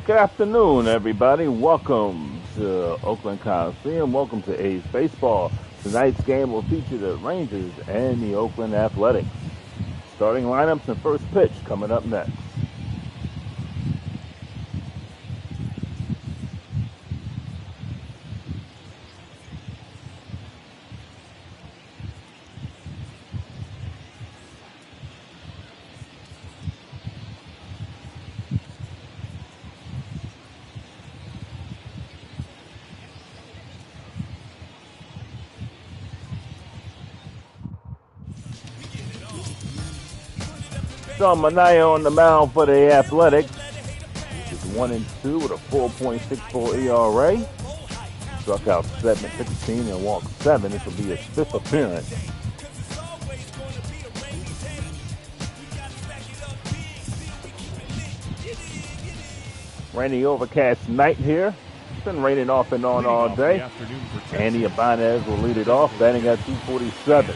Good afternoon, everybody. Welcome to Oakland Coliseum. Welcome to A's Baseball. Tonight's game will feature the Rangers and the Oakland Athletics. Starting lineups and first pitch coming up next. Sean Manaea on the mound for the Athletics. He's 1-2 with a 4.64 ERA. Struck out 16 and walked 7. This will be his 5th appearance. Rainy overcast night here. It's been raining off and on all day. Andy Ibanez will lead it off, batting at 247.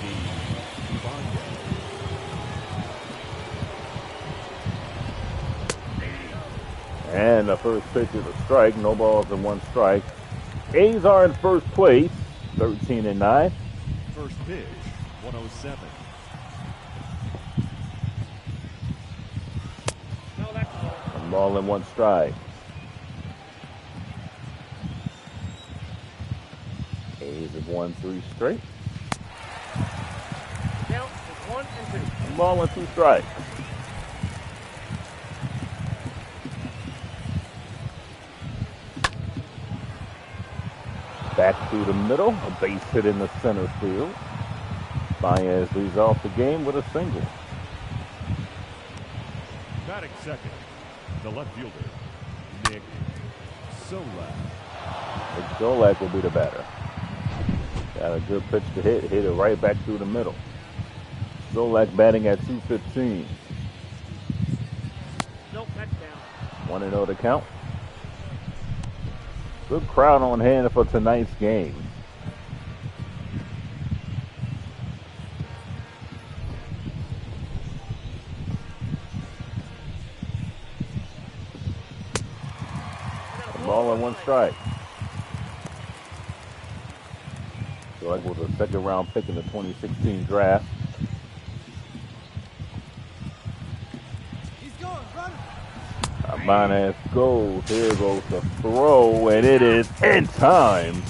And the first pitch is a strike. No balls and 1 strike. A's are in first place, 13-9. First pitch, 107. One ball and 1 strike. A's have won 3 straight. Count is 1 and 2. 1 ball and 2 strikes. Back through the middle, a base hit in the center field. Baez leads off the game with a single. Batting second, the left fielder, Nick Solak. Nick Solak will be the batter. Got a good pitch to hit it right back through the middle. Solak batting at 215. Nope, that's down. 1-0 to count. Good crowd on hand for tonight's game. A ball and 1 strike. So that was a 2nd round pick in the 2016 draft. Ibanez goes. Here goes the throw, and it is in time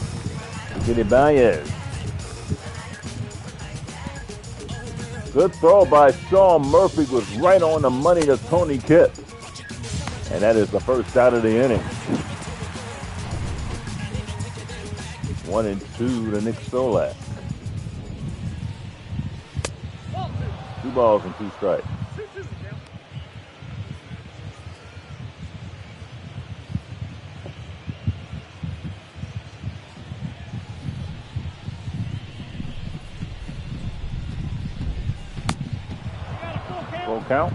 to get Baez. Good throw by Sean Murphy, was right on the money to Tony Kipp. And that is the first out of the inning. 1-2 to Nick Solak. 2 balls and 2 strikes. Full count.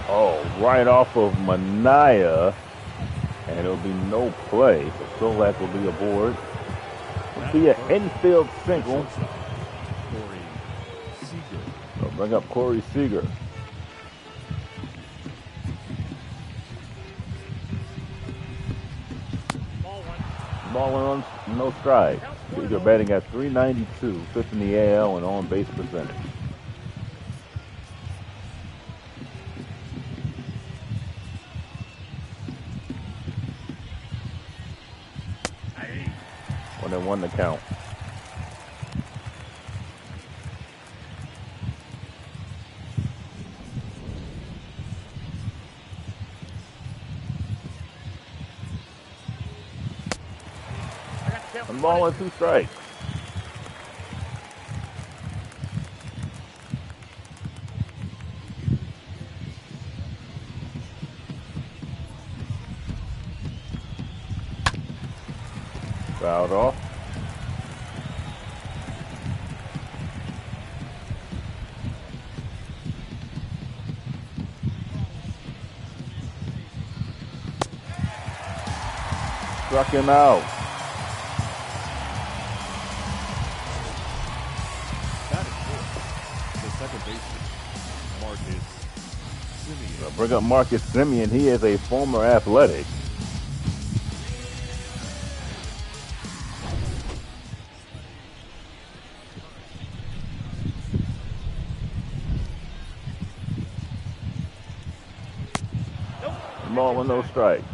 Oh, right off of Manaea, and it'll be no play. So Solak will be aboard. It'll be an infield single. So bring up Corey Seager. Ball 1, no strike. Seager batting at 392, 5th in the AL and on base percentage. One and 1 to count. One ball and 2 strikes. Fouled off. Struck him out. Batting fourth, the second baseman, Marcus Simeon. So bring up Marcus Simeon. He is a former Athletic. Ball with no strikes.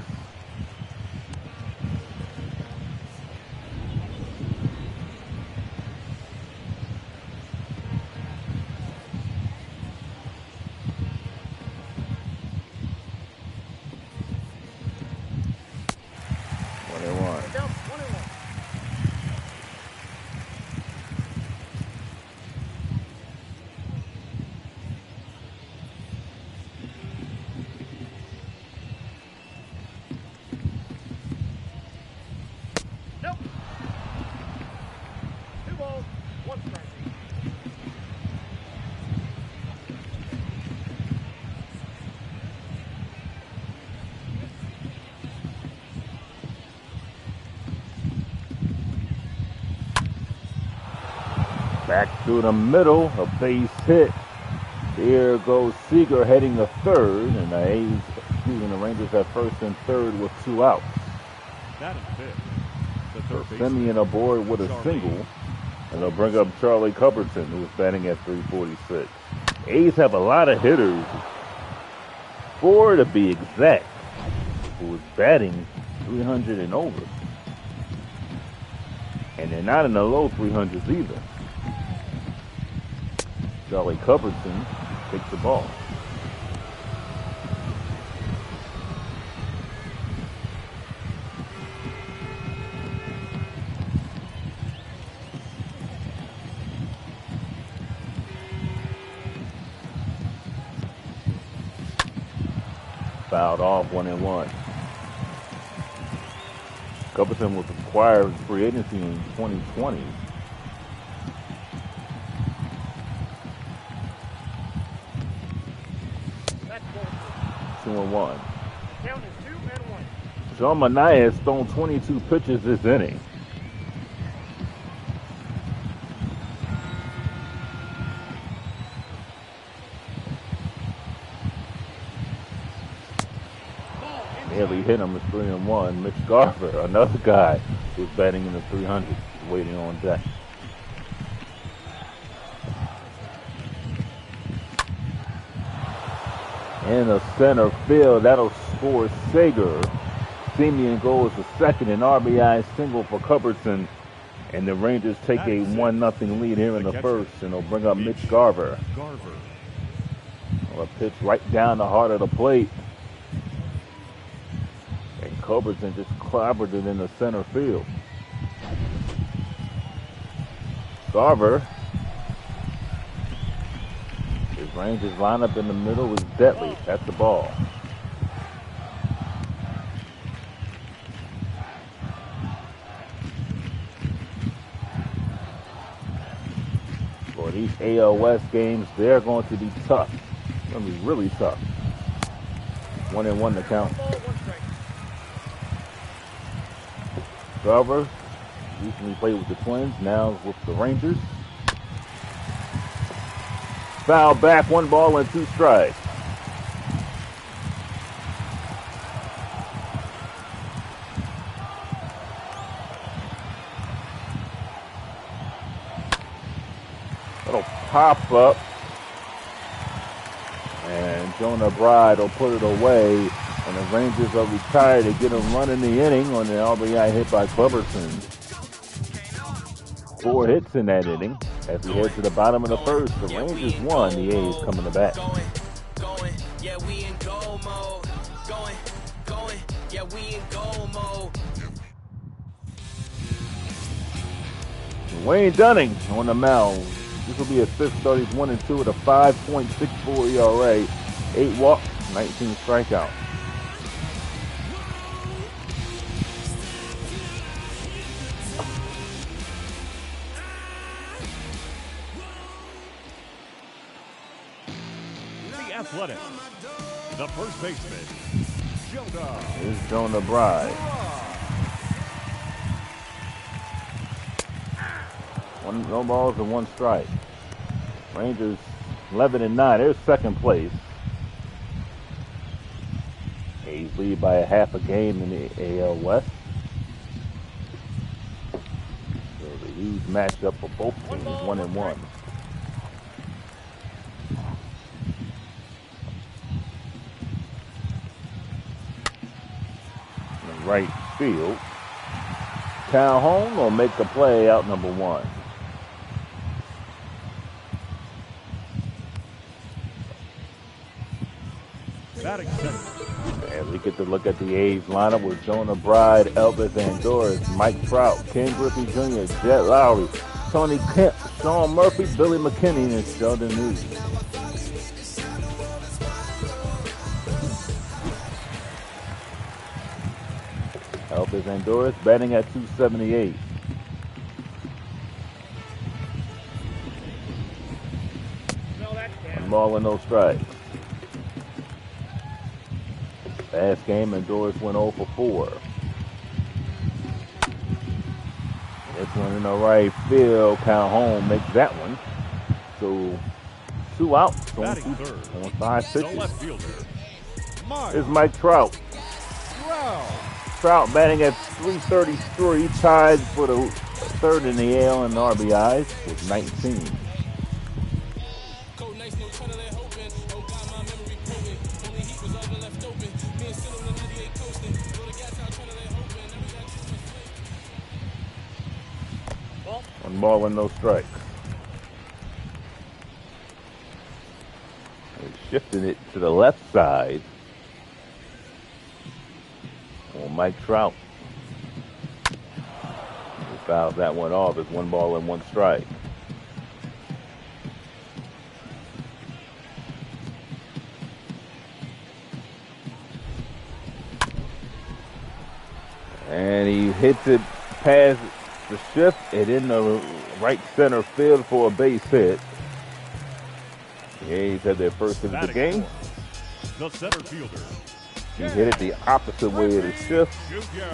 Back through the middle, a base hit. Here goes Seager heading to third, and the Rangers have first and third with 2 outs. Batting fifth, the third baseman, Simeon aboard with a single, and they'll bring up Charlie Culbertson, who's batting at 346. A's have a lot of hitters, 4 to be exact, who is batting 300 and over. And they're not in the low 300s either. Charlie Culbertson takes the ball. Fouled off, 1-1. Culbertson was acquired free agency in 2020. That's ball 2-1. Count is 2-1. John Manaea has thrown 22 pitches this inning. Nearly hit him. It's 3-1. Mitch Garver, another guy who's batting in the 300s, waiting on deck. In the center field, that'll score Sager. Simeon goes to second, an RBI single for Culbertson, and the Rangers take a 1-0 lead here in the first, and they'll bring up Mitch Garver. A pitch right down the heart of the plate. And Culbertson just clobbered it in the center field. Garver. His Rangers lineup in the middle is deadly. That's the ball. For these AL West games, they're going to be tough. It's going to be really tough. 1-1 to count. Garver recently played with the Twins, now with the Rangers. Foul back, 1 ball and 2 strikes. It'll pop up. And Jonah Bride will put it away. And the Rangers are retired to get him running the inning on the RBI hit by Culbertson. 4 hits in that inning. As we head to the bottom of the first, the Rangers won, the A's coming to bat. Wayne Dunning on the mound. This will be his 5th start. He's 1-2 with a 5.64 ERA, 8 walks, 19 strikeouts. Athletic, the first baseman, Jonah. Here's Jonah Bride. No balls and 1 strike. Rangers 11-9. They're second place. A's lead by a half a game in the AL West. So the huge matchup for both teams, 1-1. In right field. Calhoun will make the play out number 1. Batting center. And we get to look at the A's lineup with Jonah Bride, Elvis Andorus, Mike Trout, Ken Griffey Jr., Jet Lowry, Tony Kemp, Sean Murphy, Billy McKinney, and Sheldon News. Elvis Andorus batting at 278. One ball and no strikes. Last game, Andorus went 0 for 4. This one in the right field. Calhoun makes that one. So 2 outs on 5 pitches. The left fielder. Here's Mike Trout. Trout batting at 333, tied for the third in the AL in RBIs with 19. One ball and no strikes. They're shifting it to the left side. Well, Mike Trout. He fouls that one off. It's 1 ball and 1 strike. And he hits it past the shift and in the right center field for a base hit. The A's had their first hit of the game. The center fielder. He hit it the opposite way of the shift.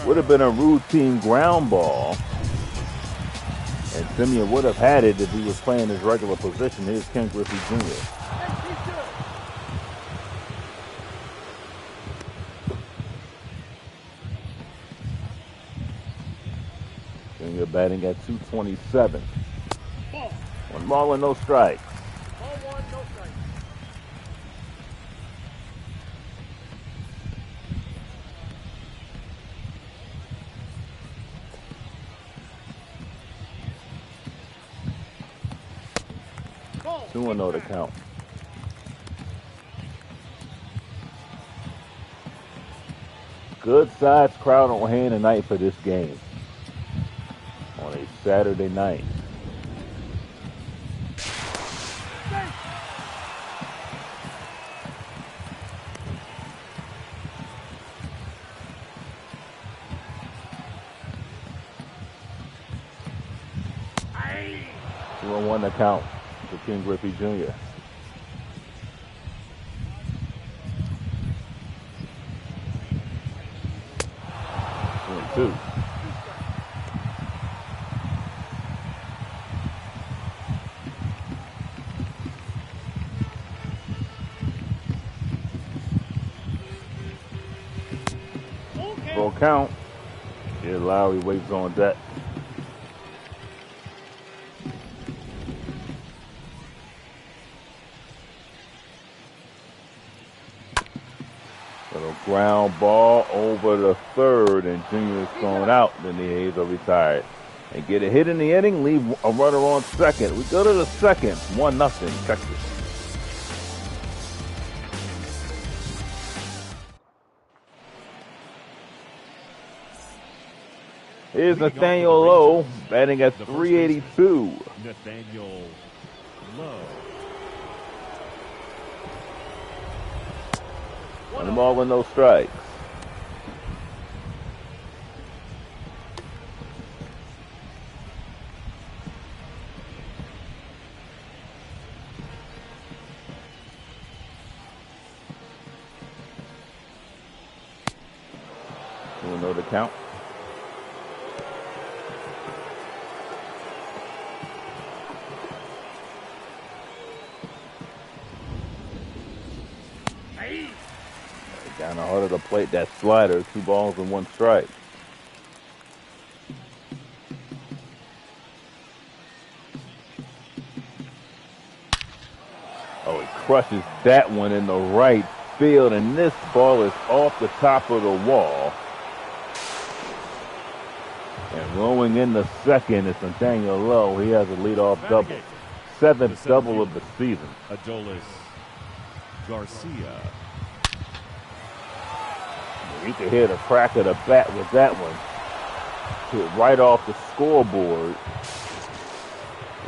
Would have been a routine ground ball. And Simeon would have had it if he was playing his regular position. Here's Ken Griffey Jr. Jr. batting at 227. 1 ball and no strikes. Ball 1, no strike. Ball. 2-0 to count. Good size crowd on hand tonight for this game. On a Saturday night. Aye. 2-1 to count for Ken Griffey Jr. Two. Full count. Here Lowry waits on deck. Little ground ball over the third, and Junior is thrown out. Then the A's are retired. And get a hit in the inning, leave a runner on second. We go to the second, 1-0 Texas. Here's Nathaniel Lowe batting at 382. Nathaniel Lowe. 1 ball with no strikes. We'll know the count. Kind of harder to plate that slider. 2 balls and 1 strike. Oh, he crushes that one in the right field, and this ball is off the top of the wall. And rolling in the second is Nathaniel Lowe. He has a leadoff double. 7th double of the season. Adolis Garcia. You can hear the crack of the bat with that one. Hit right off the scoreboard.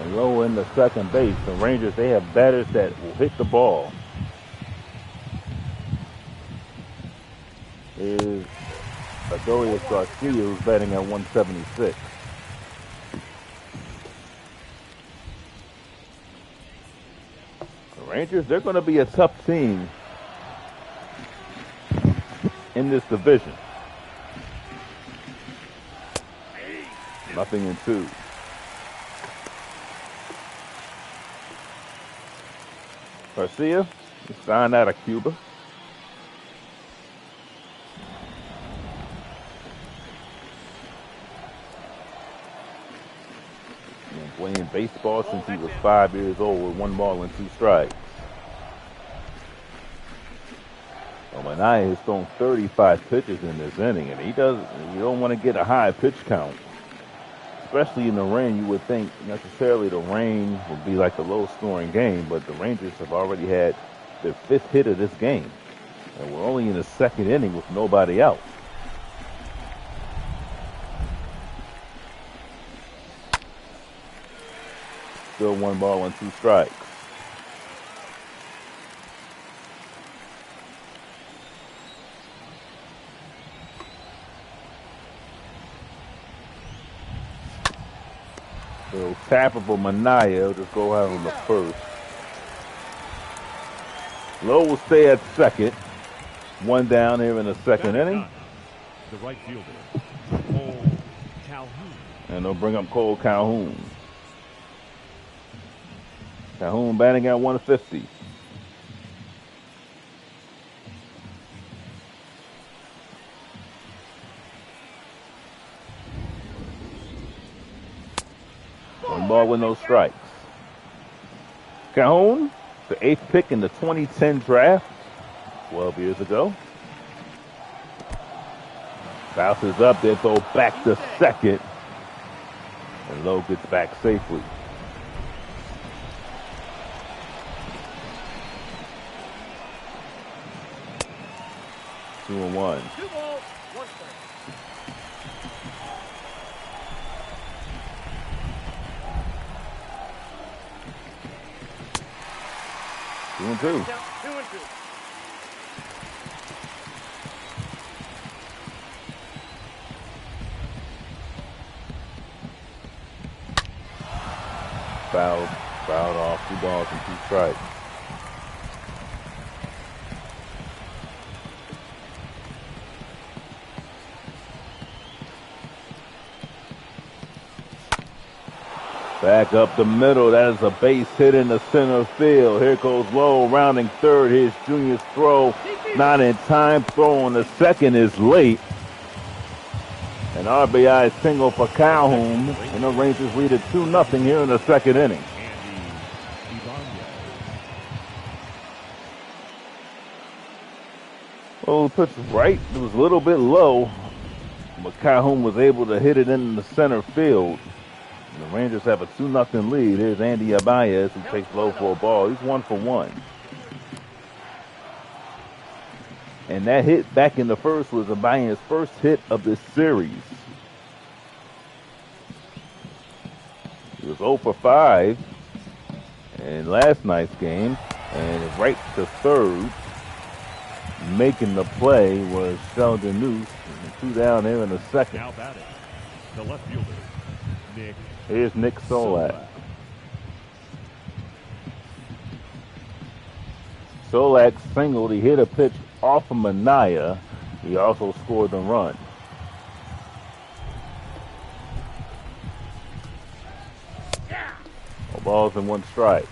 And Lowe in the second base. The Rangers, they have batters that will hit the ball. Is Adolis Garcia, who's batting at 176. The Rangers, they're going to be a tough team in this division. 0-2. Garcia is signed out of Cuba. Been playing baseball since he was 5 years old with 1 ball and 2 strikes. Manaya has thrown 35 pitches in this inning, and you don't want to get a high pitch count. Especially in the rain, you would think necessarily the rain would be like a low-scoring game, but the Rangers have already had their 5th hit of this game. And we're only in the 2nd inning with nobody out. Still 1 ball and 2 strikes. So tapper for Manaya. Just go out on the first. Lowe will stay at second. 1 down here in the 2nd inning. The right fielder, Cole Calhoun. And they'll bring up Cole Calhoun. Calhoun batting at 150. One ball with no strikes. Calhoun, the 8th pick in the 2010 draft, 12 years ago. Bounces up there, throw back to second. And Lowe gets back safely. Two and one. 2 balls, 1 strike. Two and two. Down 2 and 2. Fouled off, 2 balls and 2 strikes. Back up the middle. That is a base hit in the center field. Here goes Lowe rounding third. His Junior's throw not in time. Throw on the second is late. An RBI single for Calhoun. And the Rangers lead it 2-0 here in the 2nd inning. Well, the pitch was right. It was a little bit low. But Calhoun was able to hit it in the center field. And the Rangers have a 2-0 lead. Here's Andy Abayez, who takes Lowe for a ball. He's 1 for 1. And that hit back in the first was Abayez's first hit of this series. He was 0 for 5 in last night's game. And right to third, making the play was Sheldon Noose. 2 down there in the 2nd. Now batting, the left fielder, Nick. Here's Nick Solak. Solak singled. He hit a pitch off of Manaya. He also scored the run. No balls and 1 strike.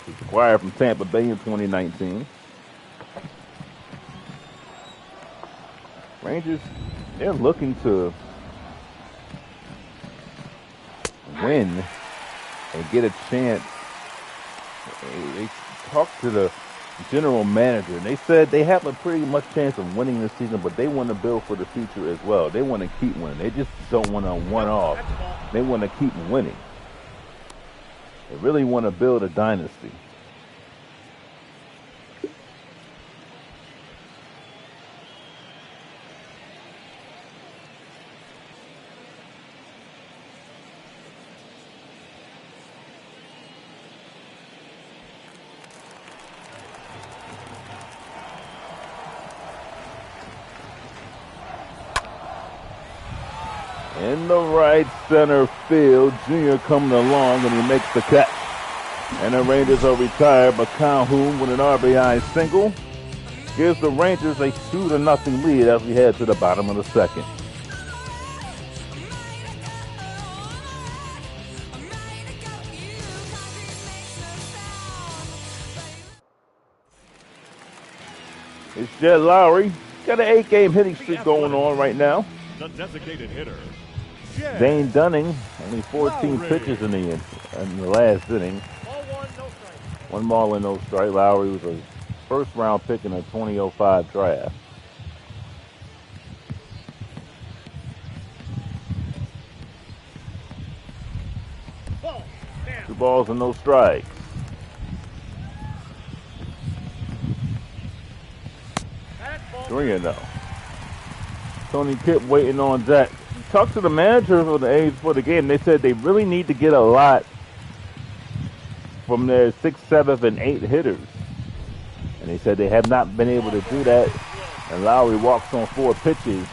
He's acquired from Tampa Bay in 2019. Rangers, they're looking to win and get a chance. They talked to the general manager, and they said they have a pretty much chance of winning this season, but they want to build for the future as well. They want to keep winning. They just don't want to one-off. They want to keep winning. They really want to build a dynasty. In the right center field, Junior coming along, and he makes the catch. And the Rangers are retired, but Calhoun with an RBI single gives the Rangers a 2-0 lead as we head to the bottom of the second. It's Jed Lowry. Got an 8-game hitting streak going on right now. The designated hitter, Dane Dunning, only 14 pitches in the last inning. Ball one, no strike. 1 ball and no strike. Lowry was a first-round pick in a 2005 draft. Ball, down. 2 balls and no strikes. That's ball. 3-0. Tony Kipp waiting on Jack. Talked to the manager for the A's for the game. They said they really need to get a lot from their 6th, 7th, and 8th hitters. And they said they have not been able to do that. And Lowry walks on 4 pitches.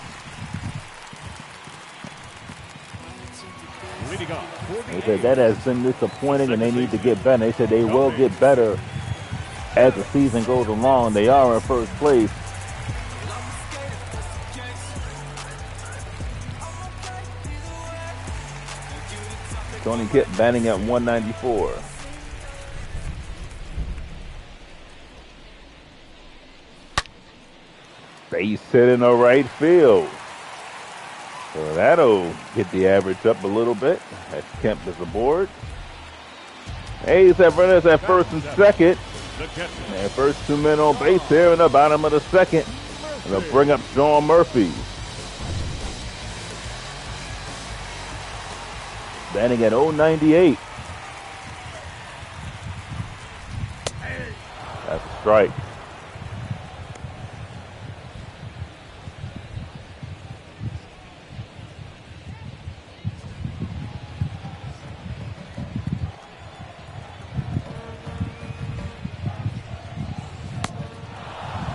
leading off for the They said that has been disappointing and they need to get better. They said they will get better as the season goes along. They are in first place. Tony Kipp batting at 194. Base hit in the right field. So that'll get the average up a little bit. As Kemp is aboard. A's have runners at first and second. And first 2 men on base here in the bottom of the second. And they'll bring up Sean Murphy. Batting at 098. That's a strike.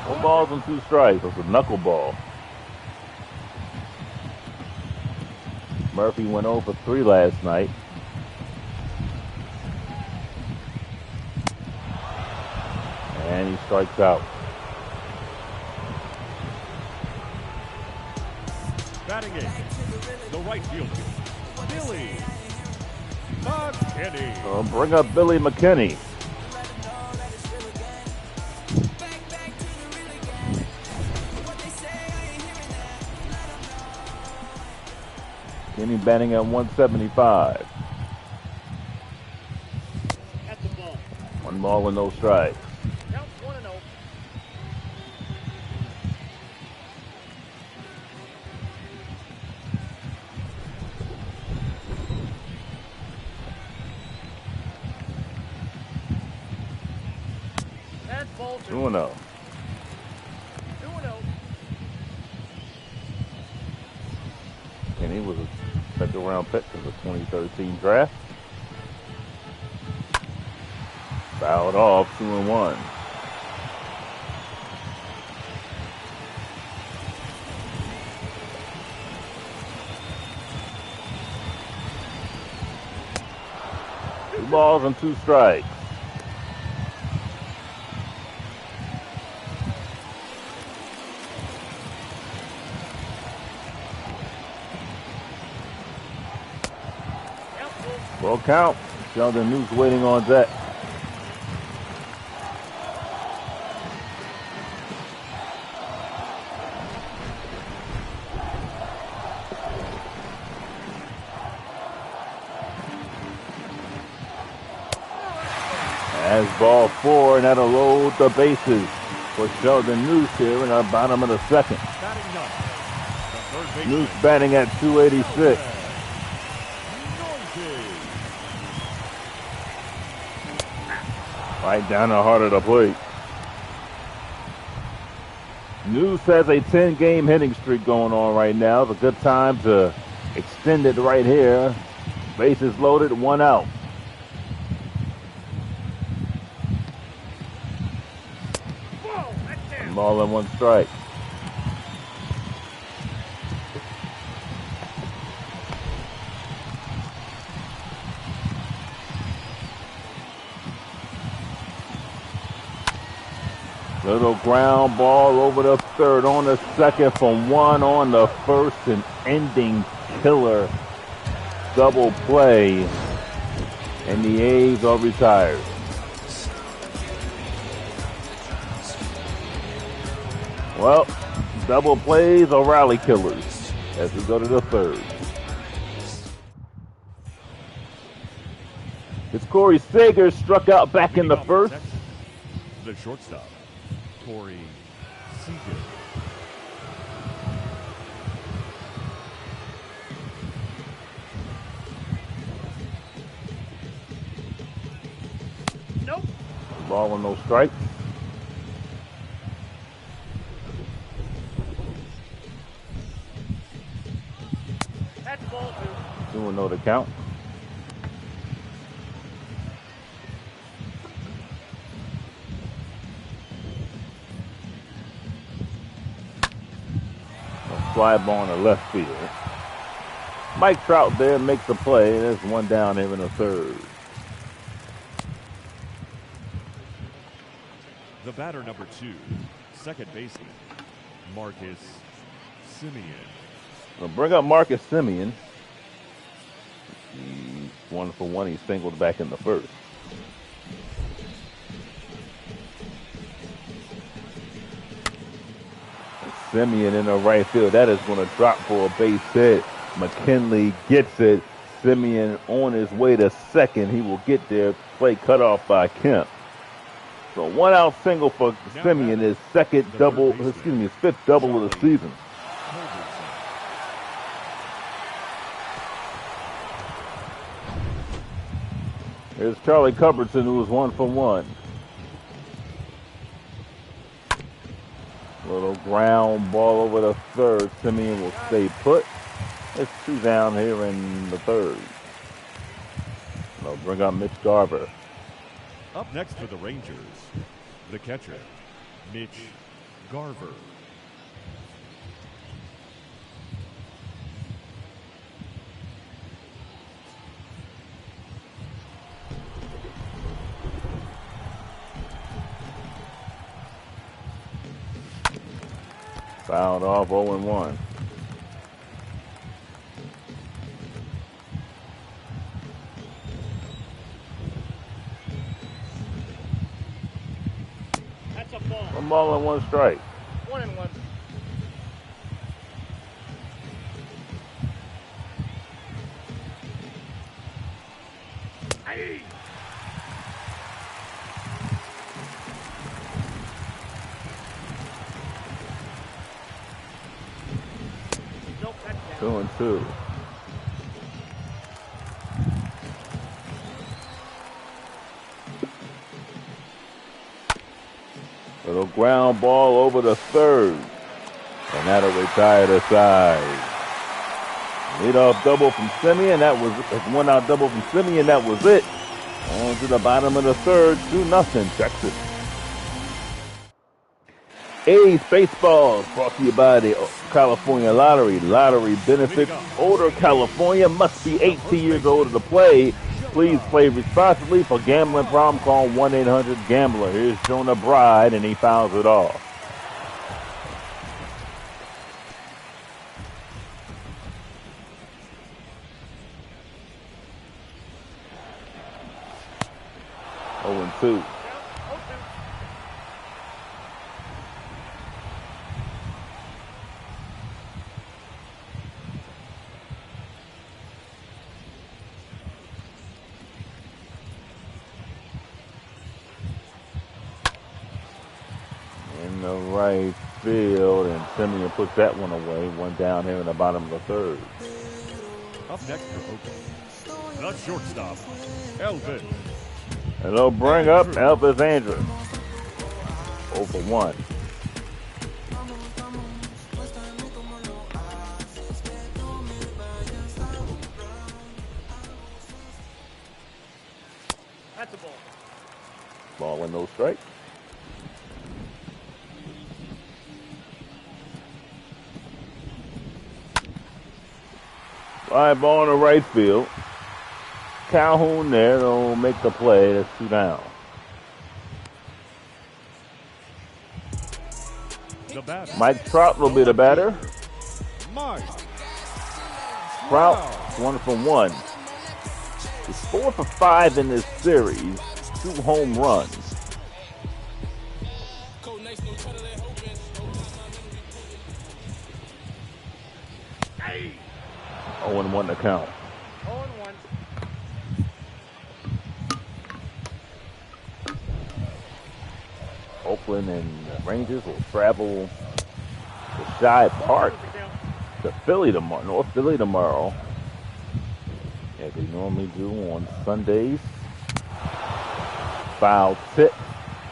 No balls and 2 strikes. That's a knuckleball. Murphy went 0 for 3 last night. And he strikes out. batting in, the right fielder, Billy McKinney. Bring up Billy McKinney. McKinney batting at 175. At the ball. 1 ball and no strikes. Counts 1-0. That's ball 2. 2-0. 2-0. McKinney was a second-round pick in the 2013 draft. Fouled off, 2-1. Two balls and 2 strikes. Full count. Sheldon News waiting on deck. Has ball 4, and that'll load the bases for Sheldon Noose here in the bottom of the second. Noose batting at 286. Right down the heart of the plate. Noose has a 10-game hitting streak going on right now. It's a good time to extend it right here. Bases loaded, 1 out. Ball and 1 strike. Little ground ball over the third, on the second for 1 on the first, an ending killer double play, and the A's are retired. Well, double plays or rally killers as we go to the third. It's Corey Seager struck out back in the first. The shortstop, Corey Seager. Nope. Ball with no strikes. That's ball 2. 2-0 to count. A fly ball in the left field. Mike Trout there makes the play. There's 1 down here in the third. The batter number 2, second baseman, Marcus Semien. We'll bring up Marcus Semien. He's 1 for 1. He singled back in the first. Semien in the right field. That is going to drop for a base hit. McKinley gets it. Semien on his way to second. He will get there. Play cut off by Kemp. So 1 out single for Semien, his second double, his 5th double of the season. Here's Charlie Culbertson, who was 1 for 1. Little ground ball over the third. Semien will stay put. It's 2 down here in the third. They'll bring up Mitch Garver. Up next for the Rangers, the catcher, Mitch Garver. Fouled off 0-1. That's a ball. 1 ball and 1 strike. 1-1. Aye. Nope, that's down. 2-2. Little ground ball over the third. And that'll retire the side. Leadoff double from Semien. That was 1 out double from Semien. That was it. On to the bottom of the third. 2-0 Texas. A's baseball is brought to you by the California Lottery. Lottery benefits older California. Must be 18 years old to play. Please play responsibly. For gambling problem, call 1-800-GAMBLER. Here's Jonah Bride, and he fouls it off. Oh, and 2. the right field, and Simeon puts that one away. One down here in the bottom of the third. Up next for Oakland, the shortstop, Elvis. And they'll bring up Elvis Andrews. 0 for 1. That's a ball. Ball with no strike. Fly ball in the right field. Calhoun there, they'll make the play. That's 2 down. Mike Trout will be the batter. Trout, 1 for 1. He's 4 for 5 in this series. 2 home runs. Hey. 0-1 to count. 0-1. Oakland and Rangers will travel to Shibe Park to Philly tomorrow, North Philly tomorrow, as they normally do on Sundays. Foul tip,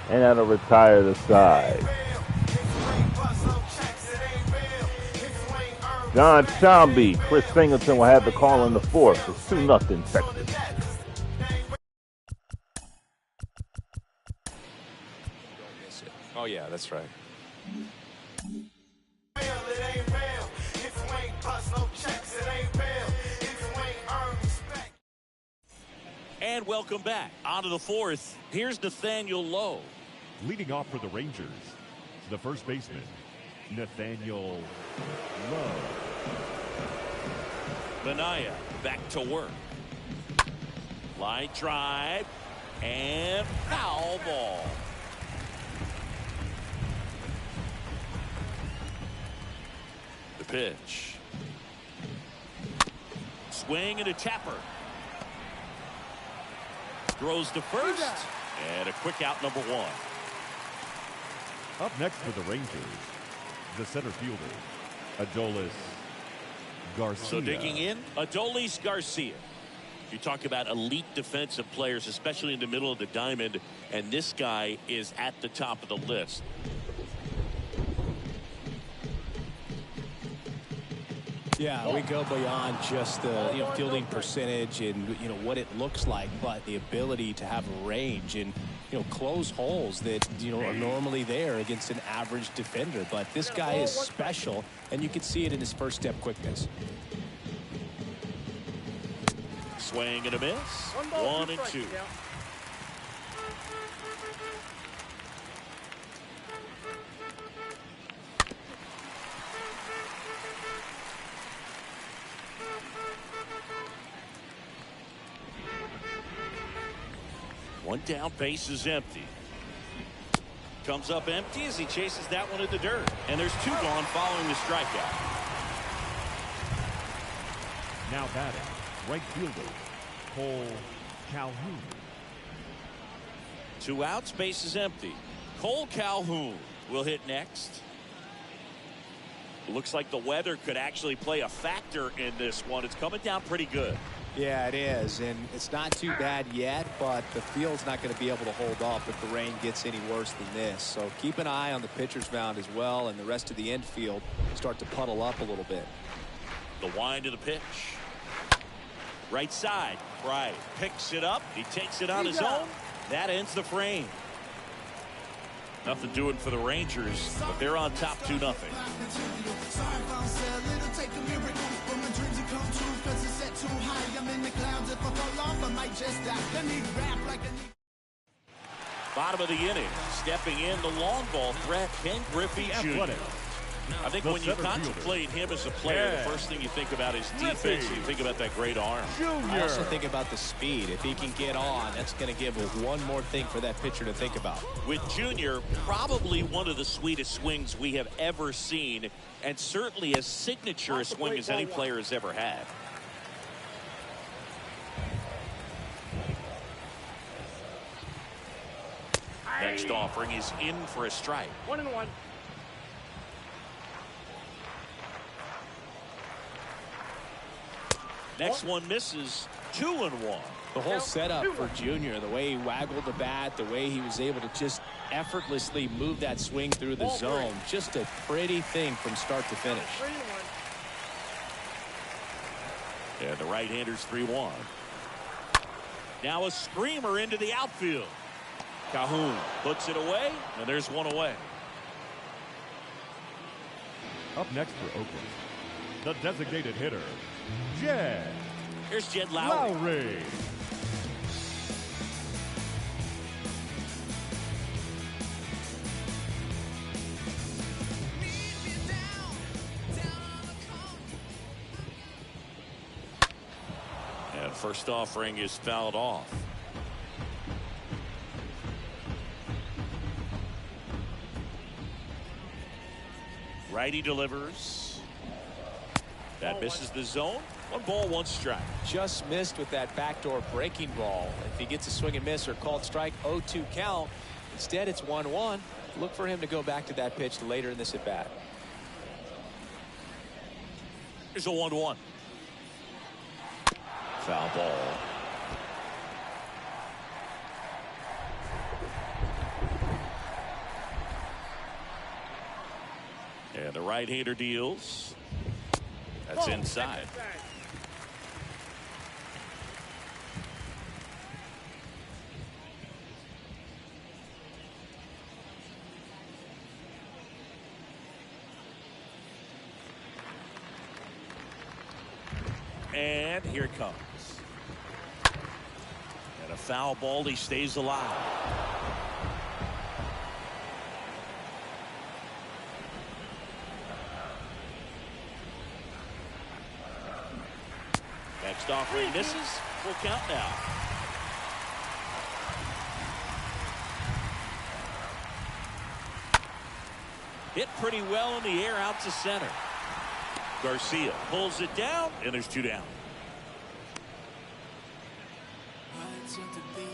and that'll retire the side. John Shambi, Chris Singleton will have the call in the 4th. It's 2-0 Texas. Oh, yeah, that's right. And welcome back. On to the 4th. Here's Nathaniel Lowe. Leading off for the Rangers, the first baseman, Nathaniel Lowe. Benaya back to work. Line drive and foul ball. The pitch. Swing and a tapper. Throws to first. And a quick out, number 1. Up next for the Rangers, the center fielder, Adolis Garcia. So digging in, Adolis Garcia. You talk about elite defensive players, especially in the middle of the diamond, and this guy is at the top of the list. Yeah, we go beyond just the fielding percentage and what it looks like, but the ability to have a range and close holes that are normally there against an average defender. But this guy is special, and you can see it in his first step quickness. Swing and a miss. 1 and 2. One down, base is empty. Comes up empty as he chases that one in the dirt. And there's 2 gone following the strikeout. Now batting, right fielder, Cole Calhoun. 2 outs, base is empty. Cole Calhoun will hit next. Looks like the weather could actually play a factor in this one. It's coming down pretty good. Yeah, it is, and it's not too bad yet, but the field's not going to be able to hold off if the rain gets any worse than this. So keep an eye on the pitcher's mound as well, and the rest of the infield start to puddle up a little bit. The wind of the pitch. Right side. Right. Picks it up. He takes it on his own. That ends the frame. Nothing doing for the Rangers, but they're on top 2-0. Bottom of the inning, stepping in the long ball threat, Ken Griffey Jr. I think when you contemplate him as a player, the first thing you think about is defense. You think about that great arm. I also think about the speed. If he can get on, that's going to give one more thing for that pitcher to think about. With Junior, probably one of the sweetest swings we have ever seen, and certainly as signature a swing as any player has ever had. Next offering is in for a strike. 1-1. Next one misses. 2-1. The whole setup for Junior, the way he waggled the bat, the way he was able to just effortlessly move that swing through the zone. Just a pretty thing from start to finish. 3-1. And the right-hander's 3-1. Now a screamer into the outfield. Calhoun puts it away, and there's one away. Up next for Oakland, the designated hitter, Jed Here's Jed Lowry. Lowry. And first offering is fouled off. Righty delivers. That misses the zone. 1 ball, 1 strike. Just missed with that backdoor breaking ball. If he gets a swing and miss or called strike, 0-2 count. Instead, it's 1-1. Look for him to go back to that pitch later in this at bat. Here's a 1-1. Foul ball. And the right-hander deals. That's inside. And here it comes. And a foul ball. He stays alive. Next offering misses. Full count now. Hit pretty well in the air out to center. Garcia pulls it down, and there's 2 down.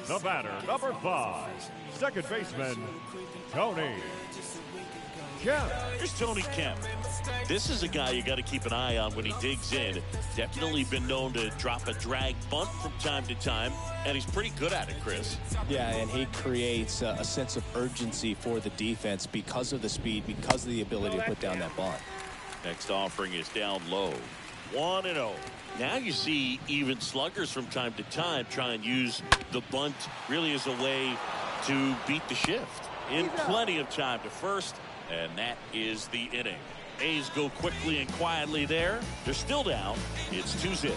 The batter, number 5, second baseman, Tony Kemp. Here's Tony Kemp. This is a guy you got to keep an eye on when he digs in. Definitely been known to drop a drag bunt from time to time, and he's pretty good at it, Chris. Yeah, and he creates a sense of urgency for the defense because of the speed, because of the ability to put down that bunt. Next offering is down low. 1-0. Now you see even sluggers from time to time try and use the bunt really as a way to beat the shift. In plenty of time to first, and that is the inning. A's go quickly and quietly there. They're still down. It's 2-0.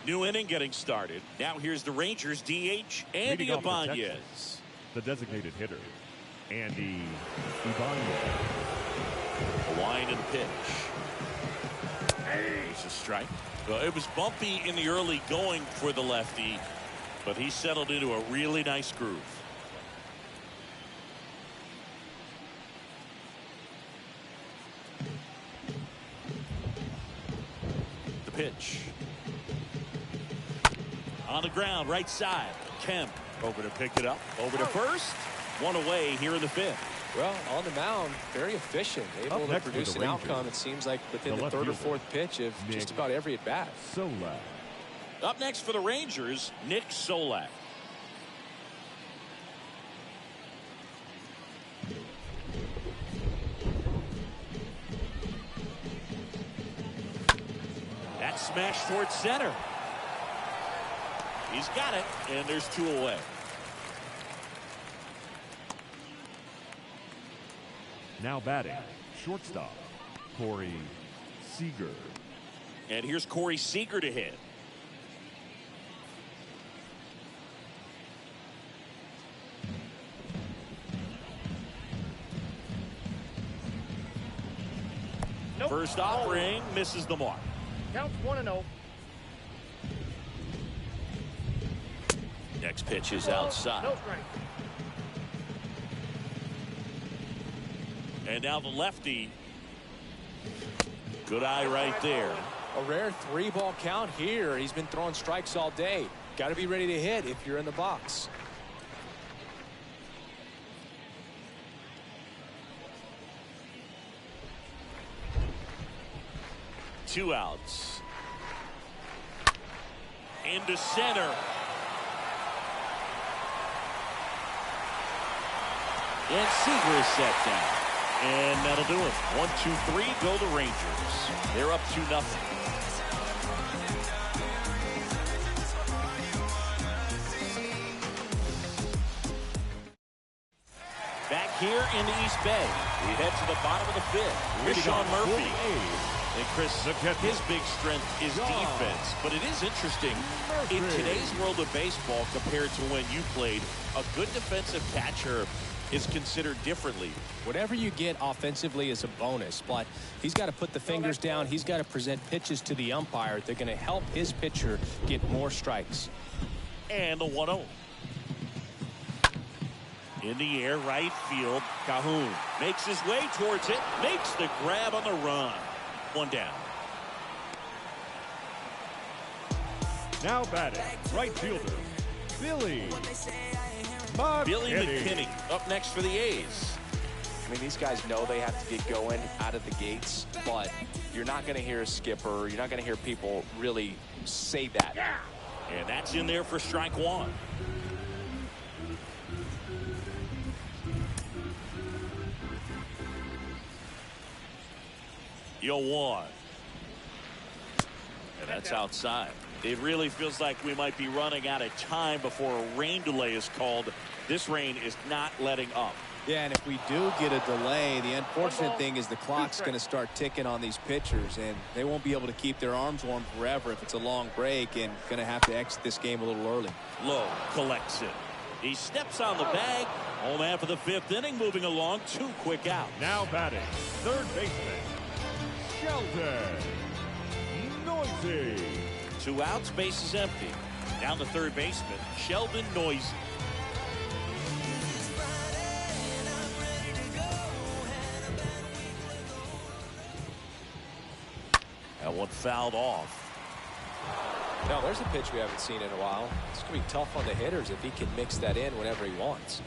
New inning getting started. Now here's the Rangers DH, Andy Leading off for Ibanez. Texas, the designated hitter, Andy Ibanez. A line in the pitch. It's a strike. Well, it was bumpy in the early going for the lefty, but he settled into a really nice groove. The pitch. On the ground, right side. Kemp over to pick it up. Over to first. 1 away here in the 5th. Well, on the mound, very efficient, able to next produce for an the outcome, Rangers, it seems like, within the the 3rd or left 4th pitch of just about every at-bat. Solak. Up next for the Rangers, Nick Solak. That smash towards center. He's got it, and there's 2 away. Now batting, shortstop, Corey Seager. And here's Corey Seager to hit. Nope. First offering misses the mark. Counts 1-0. Next pitch is outside. No strike. And now the lefty. Good eye right there. A rare 3-ball count here. He's been throwing strikes all day. Got to be ready to hit if you're in the box. Two outs. Into center. And Seager is set down. And that'll do it. 1, 2, 3, go the Rangers. They're up 2-0. Back here in the East Bay, we head to the bottom of the 5th. Sean Murphy. And Chris, his big strength is defense, but it is interesting in today's world of baseball compared to when you played, a good defensive catcher is considered differently. Whatever you get offensively is a bonus, but he's got to put the fingers down. He's got to present pitches to the umpire. They're going to help his pitcher get more strikes. And the 1-0. In the air, right field. Cahoon makes his way towards it, makes the grab on the run. 1 down. Now batting, right fielder, Billy McKinney up next for the A's. I mean, these guys know they have to get going out of the gates, but you're not going to hear a skipper. You're not going to hear people really say that. And that's in there for strike 1. Yo, 1. And that's outside. It really feels like we might be running out of time before a rain delay is called. This rain is not letting up. Yeah, and if we do get a delay, the unfortunate thing is the clock's going to start ticking on these pitchers, and they won't be able to keep their arms warm forever if it's a long break, and going to have to exit this game a little early. Lowe collects it. He steps on the bag. Home half of the 5th inning, moving along. 2 quick outs. Now batting, third baseman, Sheldon Noisy. 2 outs, base is empty. Down the third baseman, Sheldon Noisy. That one fouled off. No, there's a pitch we haven't seen in a while. It's going to be tough on the hitters if he can mix that in whenever he wants.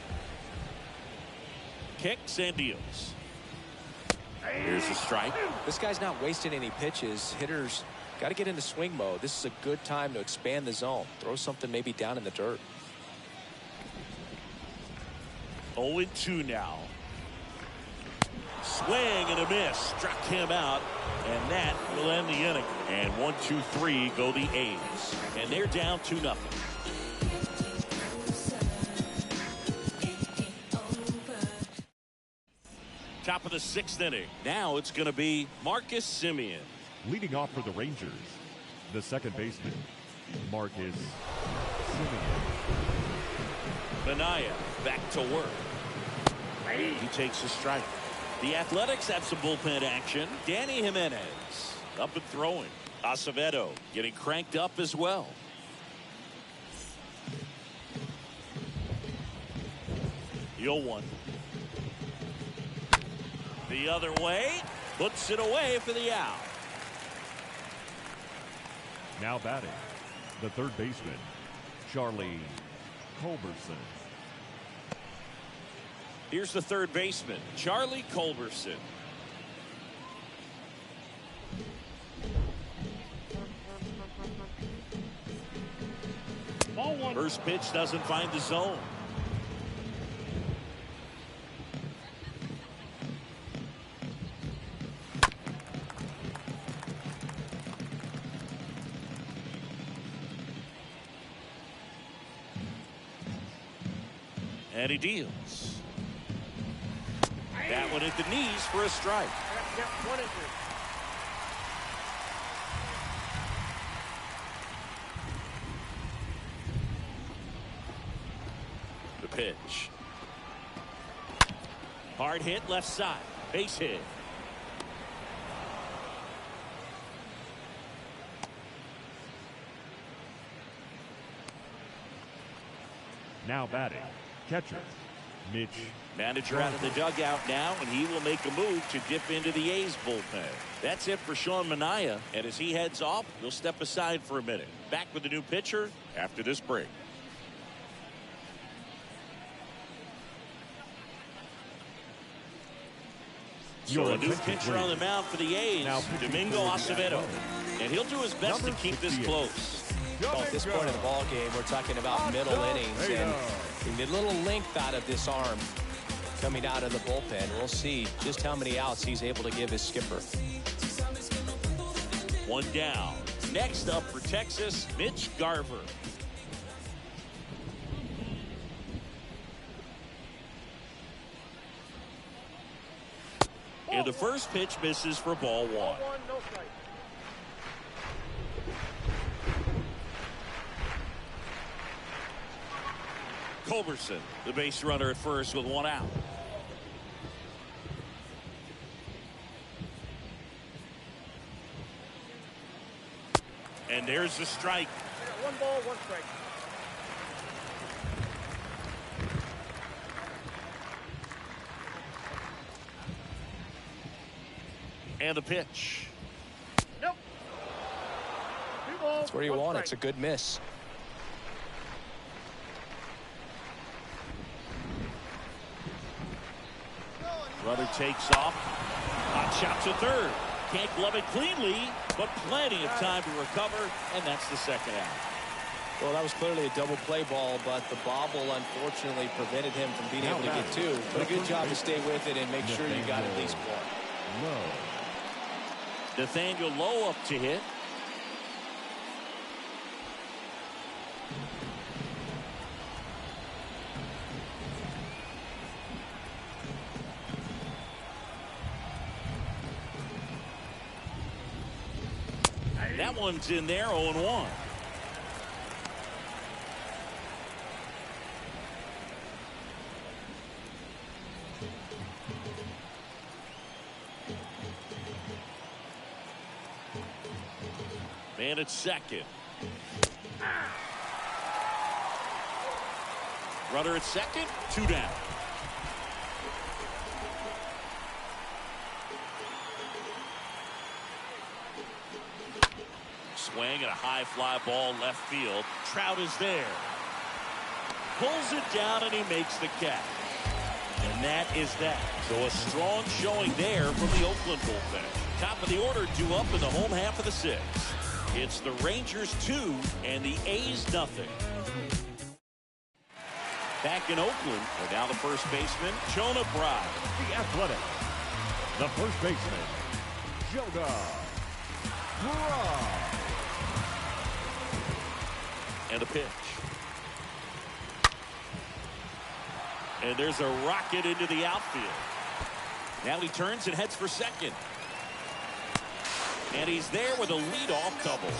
Kicks and deals. Here's a strike. This guy's not wasting any pitches. Hitters got to get into swing mode. This is a good time to expand the zone. Throw something maybe down in the dirt. 0-2 now. Swing and a miss. Struck him out. And that will end the inning. And 1, 2, 3 go the A's. And they're down 2-0. Top of the 6th inning. Now it's going to be Marcus Semien. Leading off for the Rangers, the second baseman, Marcus Semien. Minaya back to work. He takes a strike. The Athletics have some bullpen action. Danny Jimenez up and throwing. Acevedo getting cranked up as well. The 0-1. The other way. Puts it away for the out. Now batting, the third baseman, Charlie Culberson. Here's the third baseman, Charlie Culberson. First pitch doesn't find the zone. And he deals. That one at the knees for a strike. Yep, 1-3. The pitch. Hard hit left side. Base hit. Now batting, catcher, Mitch. Manager out of the dugout now, and he will make a move to dip into the A's bullpen. That's it for Sean Manaea, and as he heads off, we'll step aside for a minute. Back with the new pitcher after this break. So a new pitcher on the mound for the A's, Domingo Acevedo, and he'll do his best to keep this close. Well, at this point of the ball game, we're talking about middle innings, and a little length out of this arm coming out of the bullpen. We'll see just how many outs he's able to give his skipper. One down. Next up for Texas, Mitch Garver. And the first pitch misses for ball one. No strike. Culberson, the base runner at first with one out. And there's the strike. One ball, one strike. And the pitch. Nope. Two balls. That's where you one want it. strike. It's a good miss. Runner takes off. Hot shot to third. Can't glove it cleanly, but plenty of time to recover, and that's the second out. Well, that was clearly a double play ball, but the bobble unfortunately prevented him from being able to get two. But a good job to stay with it and make sure you got at least one. Nathaniel Lowe up to hit. That one's in there, 0-1. Man at second. Runner at second, two down. Swing and a high fly ball left field. Trout is there. Pulls it down and he makes the catch. And that is that. So a strong showing there from the Oakland bullpen. Top of the order due up in the home half of the sixth. It's the Rangers 2 and the A's nothing. Back in Oakland, and now the first baseman, Jonah Bride. The Athletic. The first baseman, Jonah Bride. And a pitch. And there's a rocket into the outfield. Now he turns and heads for second. And he's there with a leadoff double.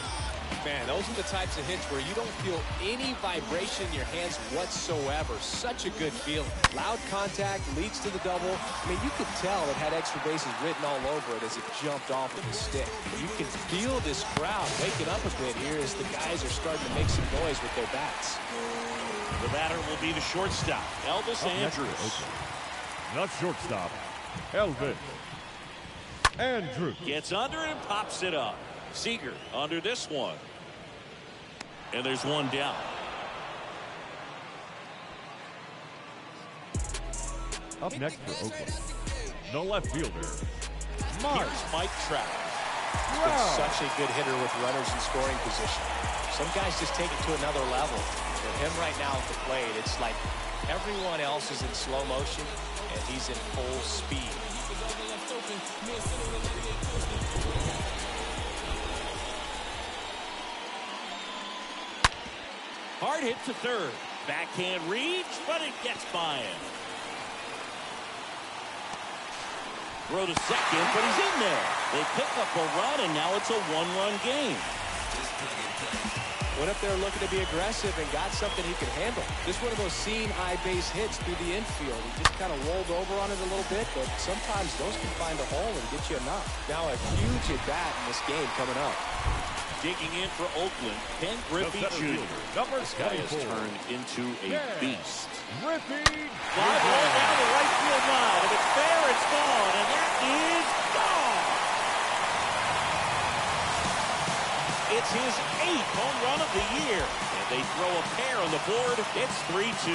Man, those are the types of hits where you don't feel any vibration in your hands whatsoever. Such a good feeling. Loud contact leads to the double. I mean, you could tell it had extra bases written all over it as it jumped off of the stick. You can feel this crowd waking up a bit here as the guys are starting to make some noise with their bats. The batter will be the shortstop, Elvis Andrus. Not shortstop, Elvis Andrus. Gets under it and pops it up. Seager under this one. And there's one down. Up next for Oakland, the left fielder, Here's Mike Trout. He's been such a good hitter with runners in scoring position. Some guys just take it to another level. For him right now at the plate, it's like everyone else is in slow motion and he's in full speed. Hard hit to third. Backhand reach, but it gets by him. Throw to second, but he's in there. They pick up a run, and now it's a one-run game. Went up there looking to be aggressive and got something he could handle. Just one of those seeing eye base hits through the infield. He just kind of rolled over on it a little bit, but sometimes those can find a hole and get you a knock. Now a huge at bat in this game coming up. Digging in for Oakland, Ken Griffey Jr. This guy has turned into a beast. Griffey. Fly ball down the right field line. If it's fair, it's gone, and that is gone. It's his 8th home run of the year, and they throw a pair on the board. It's 3-2.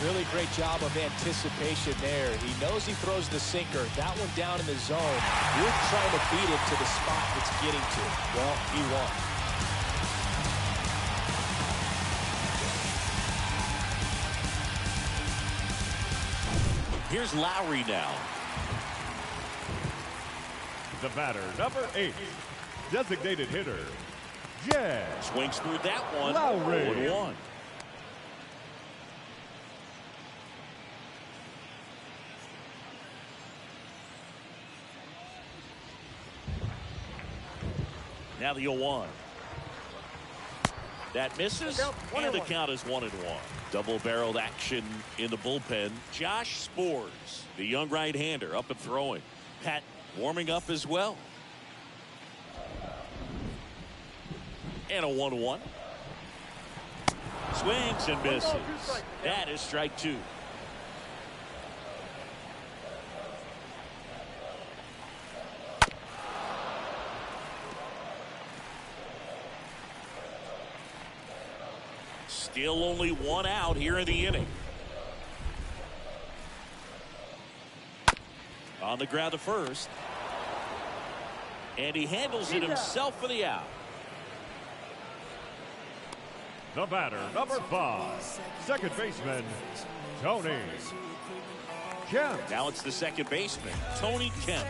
Really great job of anticipation there. He knows he throws the sinker. That one down in the zone. You're trying to beat it to the spot it's getting to. Well, he won. Here's Lowry now. The batter, number 8. Designated hitter, Jed. Swings through that one. Lowry. 0-1. Now the 0-1. That misses, and the count is 1-1. Double-barreled action in the bullpen. Josh Spores, the young right-hander, up and throwing. Patton warming up as well. And a 1-1. Swings and misses. That is strike 2. Still only 1 out here in the inning. On the ground to first. And he handles it himself for the out. The batter, number 5. Second baseman, Tony Kemp. Now it's the second baseman, Tony Kemp.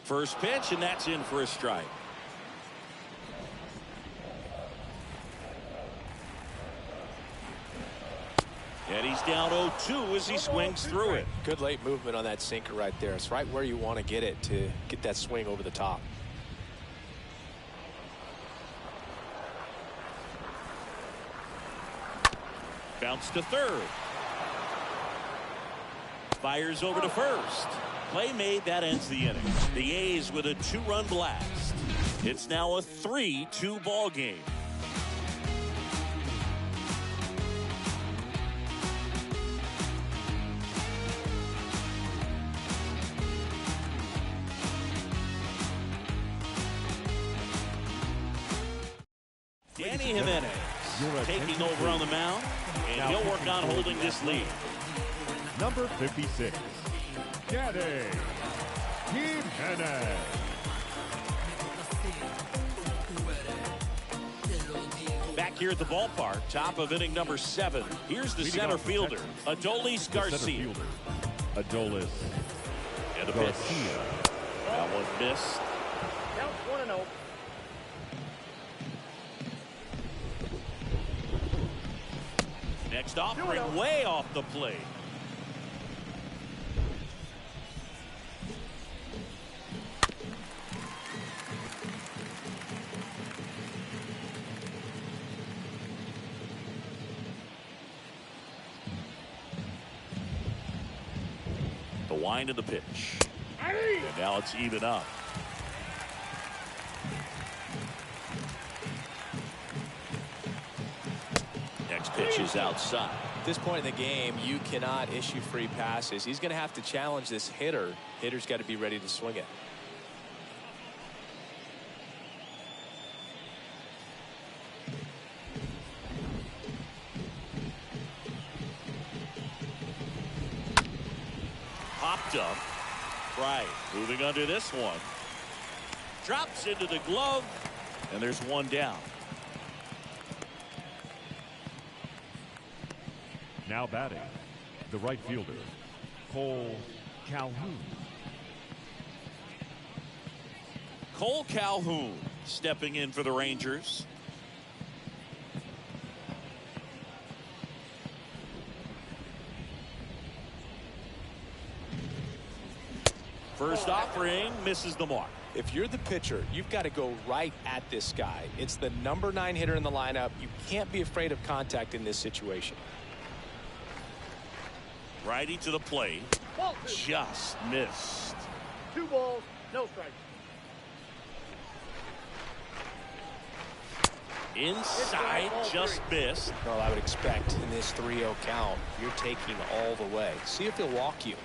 First pitch, and that's in for a strike. And he's down 0-2 as he swings through it. Good late movement on that sinker right there. It's right where you want to get it to get that swing over the top. Bounce to third. Fires over to first. Play made, that ends the inning. The A's with a 2-run blast. It's now a 3-2 ball game. Danny Jimenez taking over on the mound, and he'll work on holding this lead. Number 56. Danny Jimenez. Back here at the ballpark, top of inning number 7. Here's the center fielder, Adolis Garcia. Adolis And the pitch. That one missed. Count 1-0. Next offering way off the plate. The wind of the pitch. And now it's even up. Next pitch is outside. At this point in the game, you cannot issue free passes. He's going to have to challenge this hitter. Hitter's got to be ready to swing it. Popped up. Right. Moving under this one. Drops into the glove. And there's one down. Now batting, the right fielder, Cole Calhoun. Cole Calhoun stepping in for the Rangers. First offering misses the mark. If you're the pitcher, you've got to go right at this guy. It's the number 9 hitter in the lineup. You can't be afraid of contact in this situation. Righty to the plate. Just missed. 2 balls, no strikes. Inside, just missed. Well, I would expect in this 3-0 count, you're taking all the way. See if he'll walk you.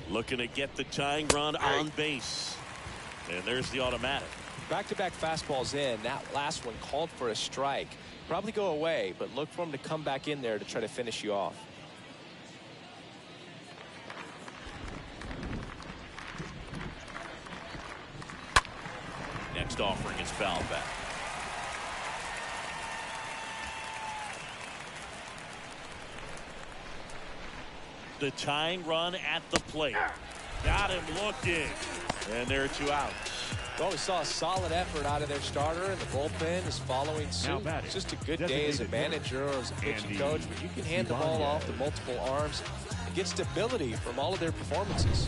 Looking to get the tying run on base. And there's the automatic. Back-to-back fastballs in. That last one called for a strike. Probably go away, but look for him to come back in there to try to finish you off. Next offering is fouled back. The tying run at the plate. Got him looking. And there are 2 outs. Well, we saw a solid effort out of their starter, and the bullpen is following suit. It's just a good day as a manager or as a pitching coach, but you can hand the ball off to multiple arms and get stability from all of their performances.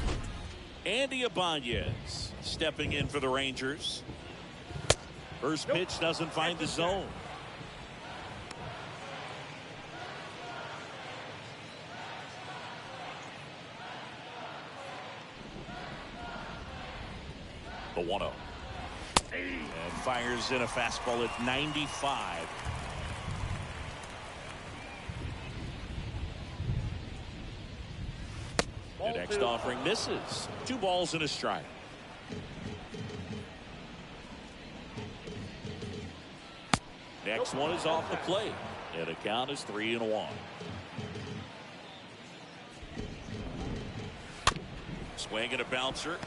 Andy Ibanez stepping in for the Rangers. First pitch doesn't find the zone. The 1-0. And fires in a fastball at 95. The next offering misses. 2 balls and a strike. Next one is off the plate. And the count is 3-1. Swing and a bouncer.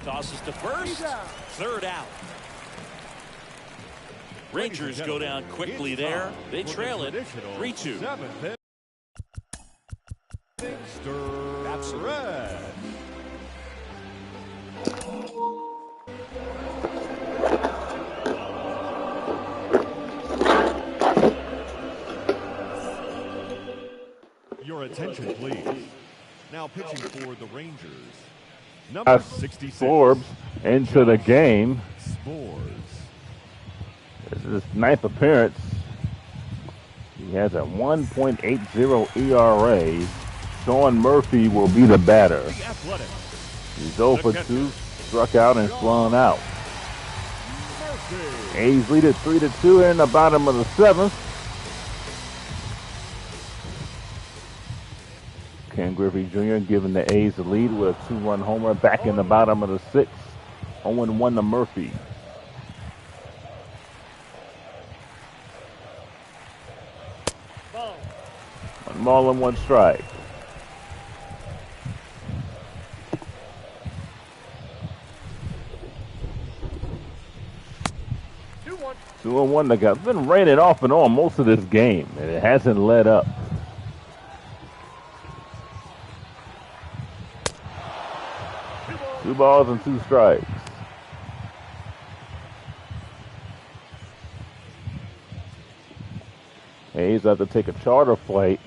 Tosses to first. 3rd out. Rangers go down quickly there. They trail it 3-2. Absolutely. Your attention, please. Now pitching for the Rangers, number 66. Forbes into the game. Spores. This is his 9th appearance. He has a 1.80 ERA. Sean Murphy will be the batter. The Athletics. He's 0 for 2, struck out and flung out. Murphy. A's lead it 3-2 here in the bottom of the 7th. Ken Griffey Jr. giving the A's the lead with a 2-run homer back in the bottom of the 6th. 0-1 to Murphy. Ball. 1 ball and 1 strike. Two and one. The guy's been raining off and on most of this game, and it hasn't let up. Two balls and 2 strikes. A's have to take a charter flight.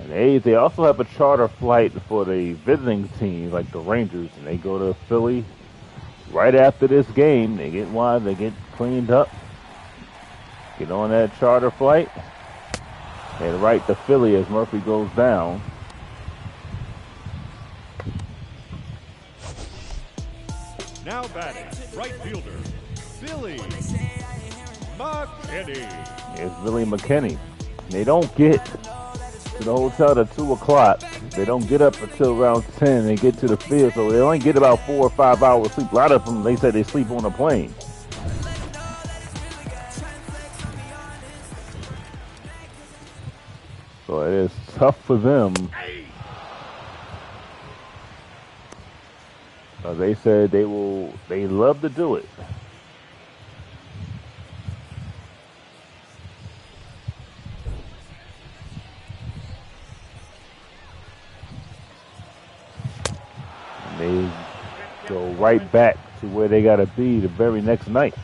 And A's, they also have a charter flight for the visiting teams like the Rangers, and they go to Philly right after this game. They get wine, they get cleaned up, get on that charter flight, and right to Philly as Murphy goes down. Now batting, right fielder, Billy McKinney. Here's Billy McKinney. They don't get to the hotel at 2 o'clock. They don't get up until around 10. They get to the field, so they only get about 4 or 5 hours sleep. A lot of them, they say they sleep on a plane. So it is tough for them. They said they love to do it. They go right back to where they got to be the very next night.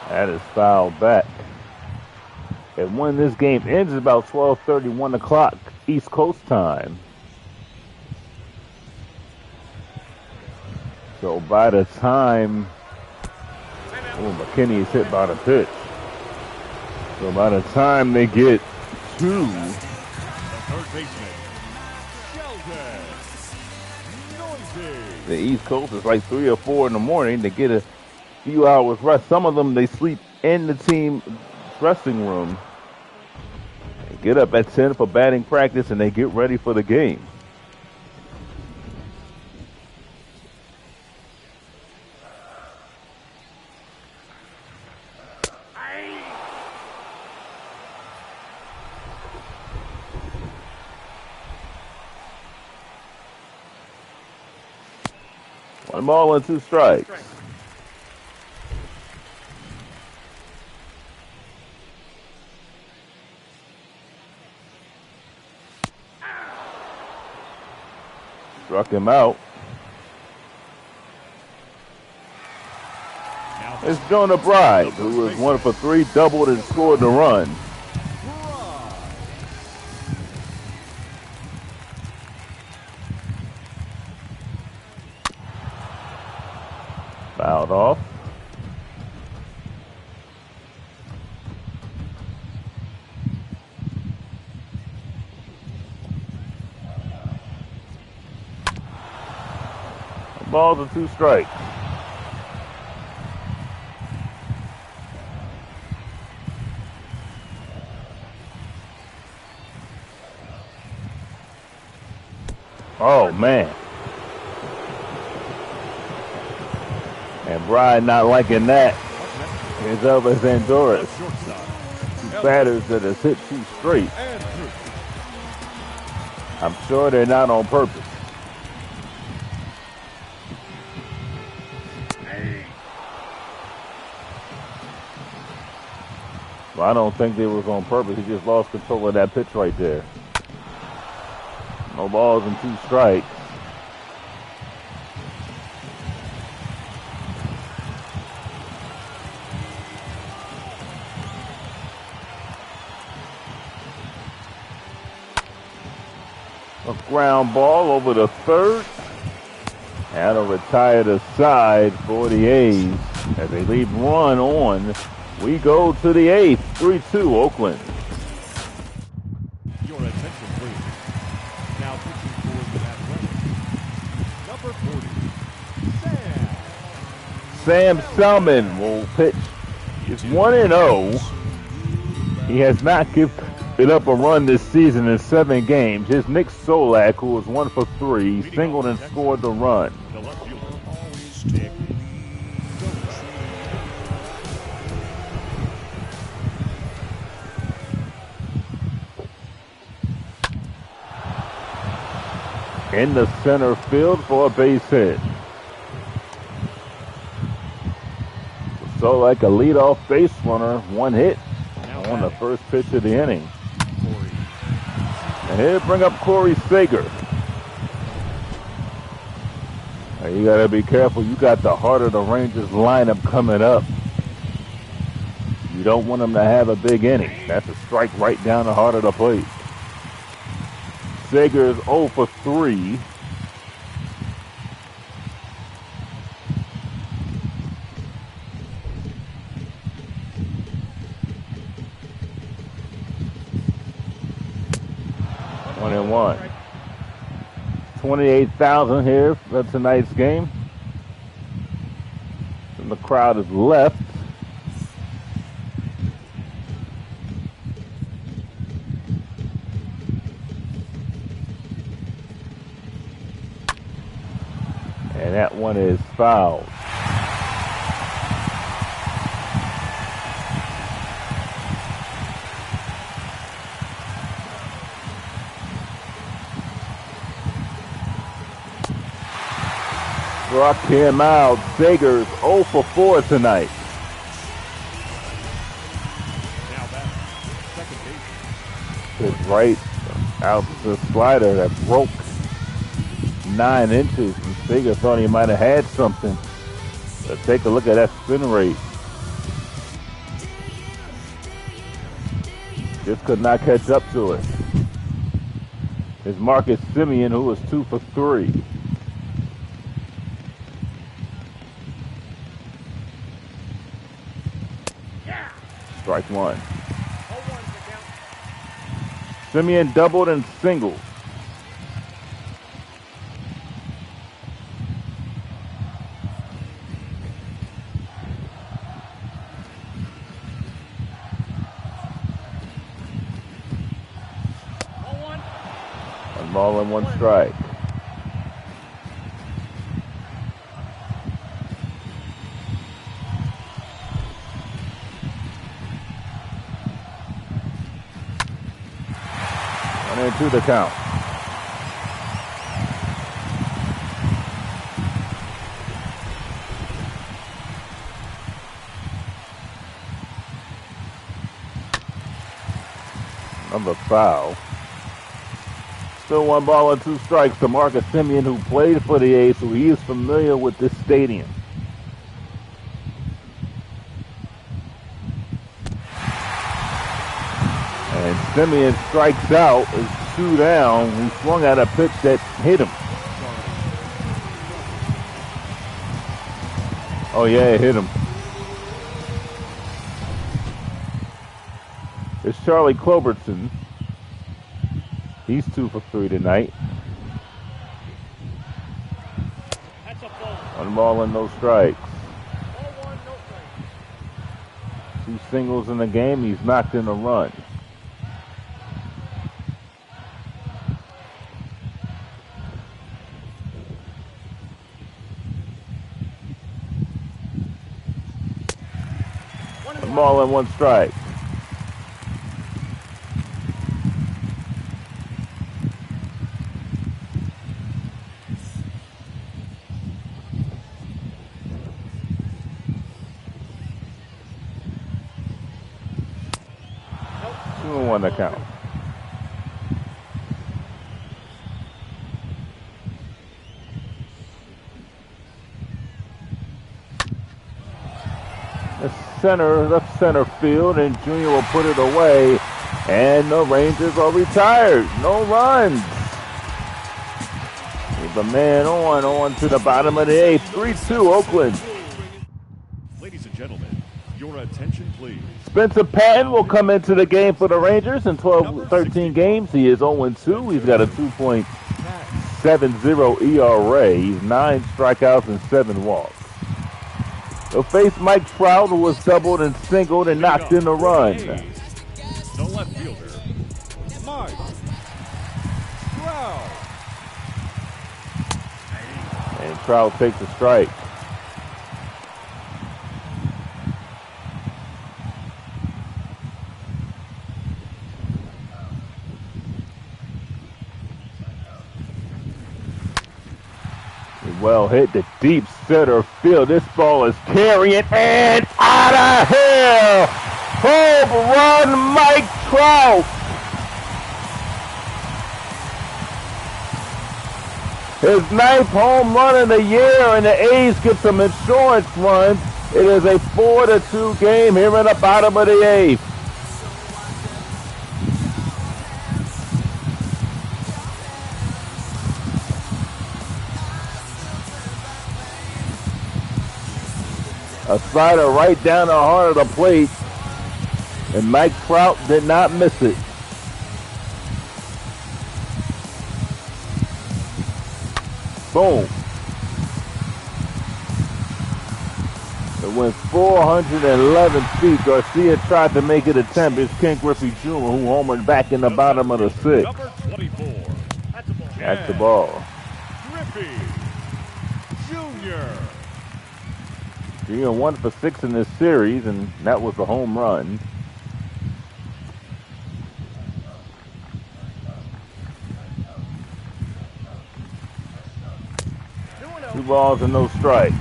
That is fouled back. And when this game ends, it's about 12:30, 1 o'clock East Coast time. So by the time, McKinney is hit by the pitch. So by the time they get to The third baseman, Sheldon Noisy. the East Coast, it's like 3 or 4 in the morning. They get a few hours rest. Some of them, they sleep in the team dressing room. They get up at 10 for batting practice, and they get ready for the game. One ball and 2 strikes. Struck him out. It's Jonah Bride, who was 1 for 3, doubled and scored the run. Fouled off. Balls and 2 strikes. Oh, man. And Brian not liking that. Here's Elvis Andoris. 2 batters that has hit 2 straight. I'm sure they're not on purpose. Well, I don't think they was on purpose. He just lost control of that pitch right there. No balls and 2 strikes. A ground ball over the third. And a retire the side for the A's as they leave one on. We go to the 8th, 3-2 Oakland. Your attention, please. Now pitching for the Athletics, number 40, Sam Selman will pitch. It's 1-0. He has not given up a run this season in 7 games. Here's Nick Solak, who was 1 for 3, singled and scored the run. the left fielder, Nick. In the center field for a base hit. So like a leadoff base runner, 1 hit on the first pitch of the inning. And here bring up Corey Seager. Now you gotta be careful. You got the heart of the Rangers lineup coming up. You don't want them to have a big inning. That's a strike right down the heart of the plate. Seager is 0 for 3. One and 1. 28,000 here for tonight's game. And the crowd is left. And that one is fouled. Struck him out. Sagers 0 for 4 tonight. Now back, second base. It's right out the slider that broke 9 inches, and Sagers thought he might have had something. But take a look at that spin rate. Just could not catch up to it. It's Marcus Simeon, who was 2 for 3. Strike one. Simeon doubled and singled. One ball and one strike. To the count. Another foul. Still 1 ball and 2 strikes to Marcus Simeon, who played for the A's, so he is familiar with this stadium. And Simeon strikes out. Is 2 down. He swung at a pitch that hit him. Oh yeah, it hit him. It's Charlie Clobertson. He's 2 for 3 tonight. That's a ball. 1 ball and no strikes. Ball one, no strikes. 2 singles in the game. He's knocked in a run. Ball and 1 strike. Nope. 2-1 the count. Left center field, and Junior will put it away, and the Rangers are retired. No runs. With a man on to the bottom of the 8th. 3-2 Oakland. Ladies and gentlemen, your attention please. Spencer Patton will come into the game for the Rangers in 12-13 games. He is 0-2. He's got a 2.70 ERA. He's 9 strikeouts and 7 walks. He'll face Mike Trout, who was doubled and singled and knocked in a run. The left fielder, Mike Trout. And Trout takes a strike. Well hit to deep center field. This ball is carrying and out of here. Home run, Mike Trout. His 9th home run of the year, and the A's get some insurance runs. It is a 4-2 game here in the bottom of the 8th. A slider right down the heart of the plate, and Mike Trout did not miss it. Boom. It went 411 feet. Garcia tried to make it a 10, but it's Ken Griffey Jr. who homered back in the bottom of the 6th. Number 24. That's a ball. That's the ball. Griffey Jr. Jr. 1 for 6 in this series, and that was a home run. 2 balls and no strikes.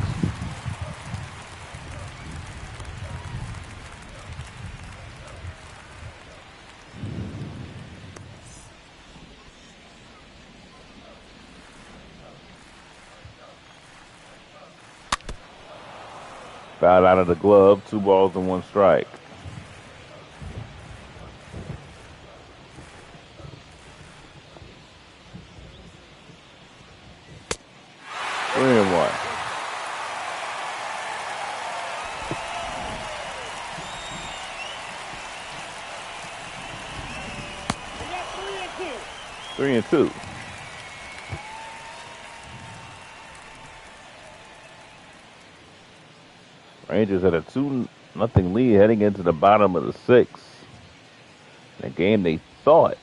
Foul out of the glove, 2 balls and 1 strike. Three and one. We got 3 3 and 2. and 2. Rangers had a 2-0 lead heading into the bottom of the 6th. A game they thought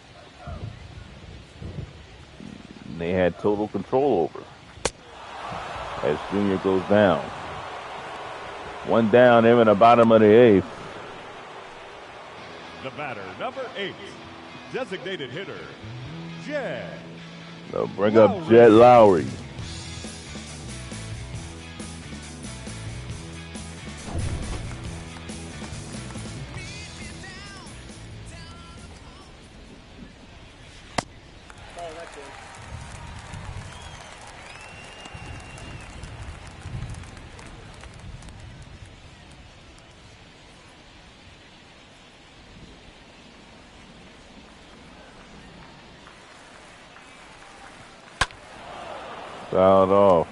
they had total control over. As Junior goes down. 1 down, they're in the bottom of the 8th. The batter, number 8, designated hitter, Jed. They'll bring up Jed Lowry. Oh, that's it. Fouled off.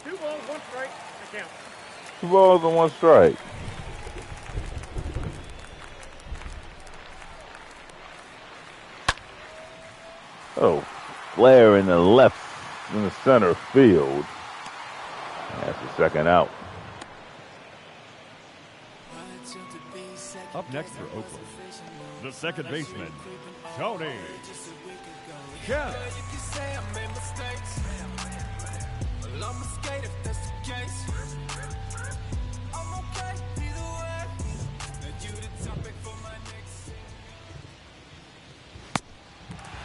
Two balls, 1 strike. I count. 2 balls and 1 strike. Oh, flare in the left, in the center field. That's the second out. Up next for Oakland, the second baseman, Tony Kemp.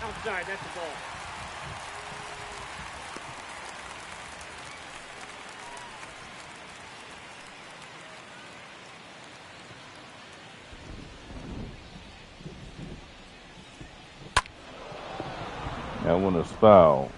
Outside, that's the ball. That one is foul.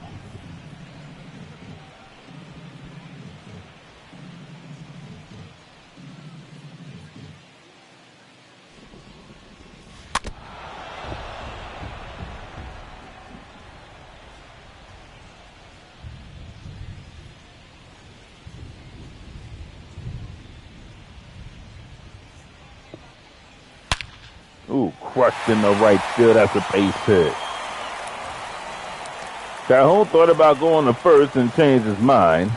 Ooh, crushed in the right field. That's a base hit. Calhoun thought about going to first and changed his mind.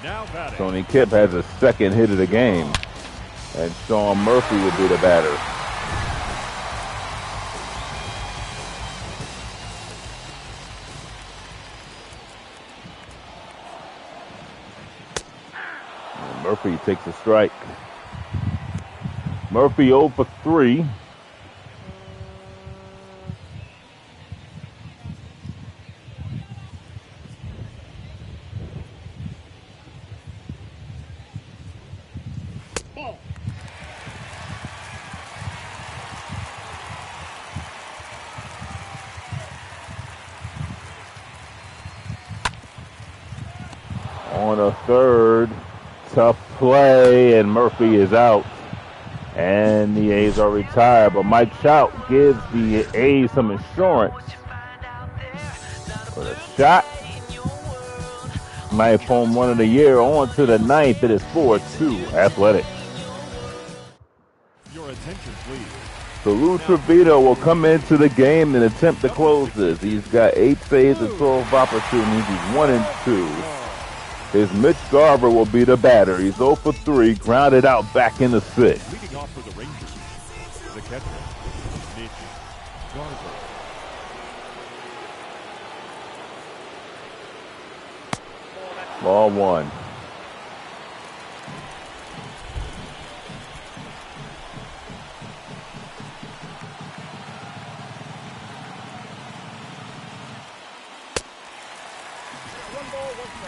Now batting. Tony Kemp has a second hit of the game. And Sean Murphy will be the batter. And Murphy takes a strike. Murphy 0 for 3. Ball. On a third, tough play, and Murphy is out. And the A's are retired, but Mike Trout gives the A's some insurance. With a shot, 9th home run of the year, on to the 9th. It is 4-2 Athletics. Your attention, please. So Lou Trevino will come into the game and attempt to close this. He's got 8 saves and 12 opportunities. He's 1 and 2. His Mitch Garver will be the batter. He's 0 for 3, grounded out back in the 6th. Leading off for the Rangers, the catcher, Mitch Garver. Ball 1.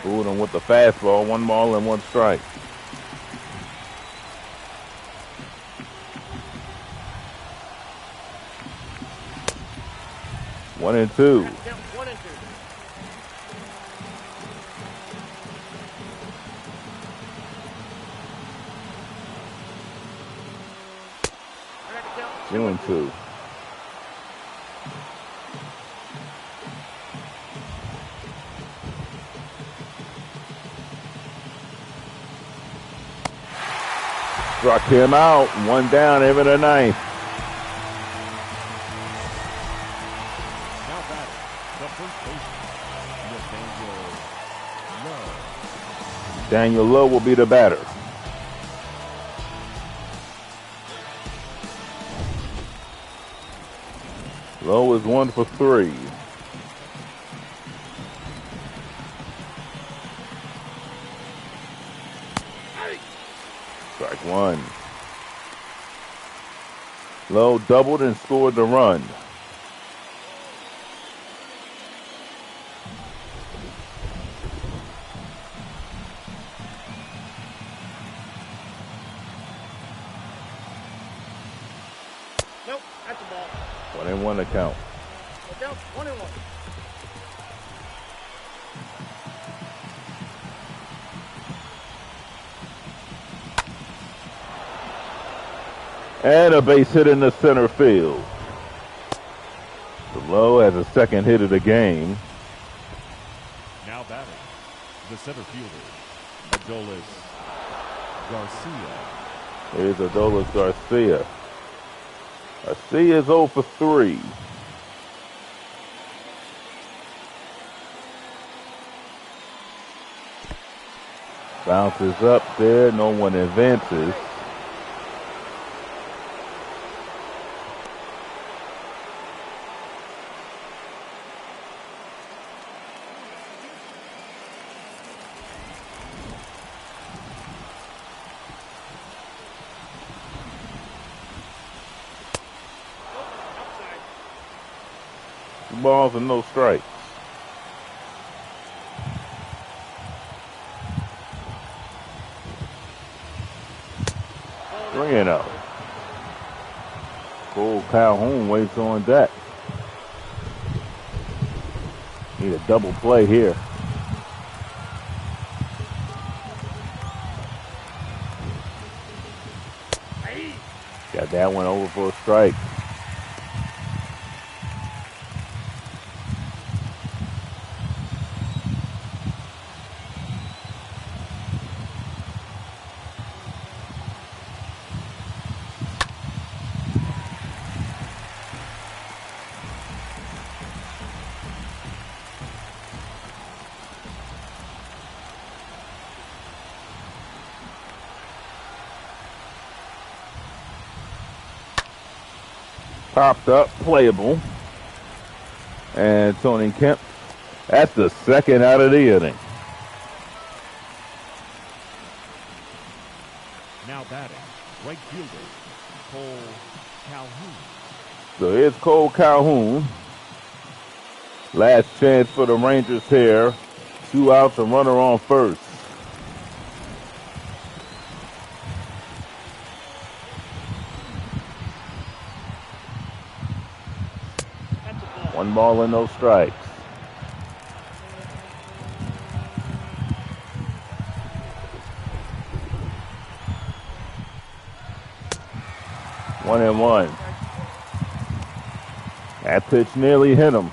Fooled him with the fastball. 1 ball and 1 strike. One and two. 1 and 2. Two and two. Struck him out. 1 down, even the 9th. Now batting, the first baseman, Nathaniel Lowe. Daniel Lowe will be the batter. Lowe is 1 for 3. Strike 1. Lowe doubled and scored the run. Nope, that's a ball. 1 and 1 to count. Look out, 1 and 1. And a base hit in the center field. Lowe has a second hit of the game. Now batting, the center fielder, Adolis Garcia. Here's Adolis Garcia. Garcia is 0 for 3. Bounces up there. No one advances. Outside. 2 balls and no strikes. Three and out. Cole Calhoun waits on deck. Need a double play here. Got that one over for a strike. Popped up, playable. And Tony Kemp, that's the second out of the inning. Now batting, right fielder, Cole Calhoun. So here's Cole Calhoun. Last chance for the Rangers here. 2 outs, a runner on first. That's a ball. 1 ball and no strikes. One and one. That pitch nearly hit him.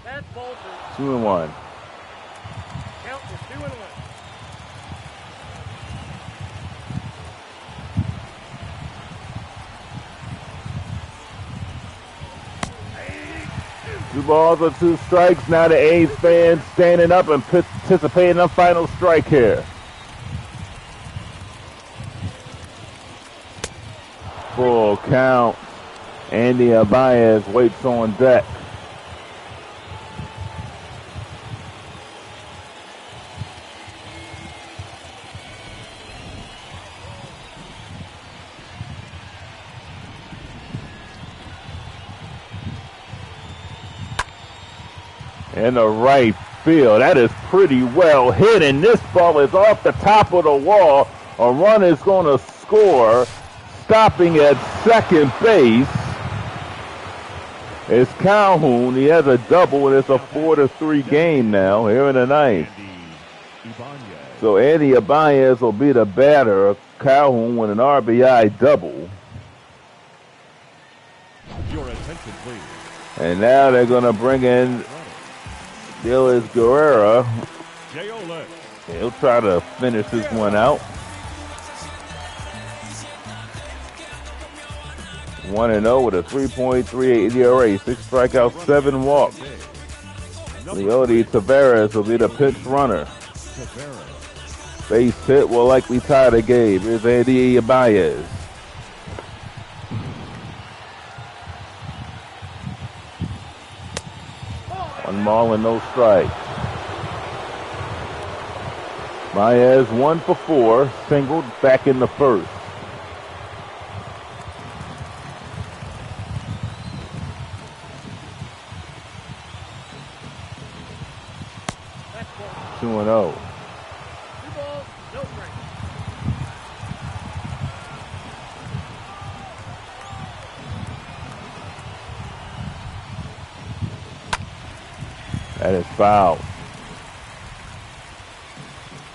That's ball 2. 2 and 1. Count is 2 and 1. Two balls or 2 strikes. Now the A's fans standing up and participating in the final strike here. Full count. Andy Abaez waits on deck. in the right field. That is pretty well hit, and this ball is off the top of the wall. A run is going to score. Stopping at second base is Calhoun. He has a double, and it's a 4-3 game now here in the ninth. So Andy Ibanez will be the batter. Calhoun with an RBI double. Your attention, please. And now they're going to bring in Dilis Guerrera. He'll try to finish this one out. 1-0 with a 3.38 ERA, 6 strikeouts, 7 walks. Leody Taveras will be the pinch runner. Base hit will likely tie the game. Here's Andy Ibanez. One ball and no strike. Baez 1 for 4, singled back in the first. That's 2-0. 2 balls, no strikes. That is foul.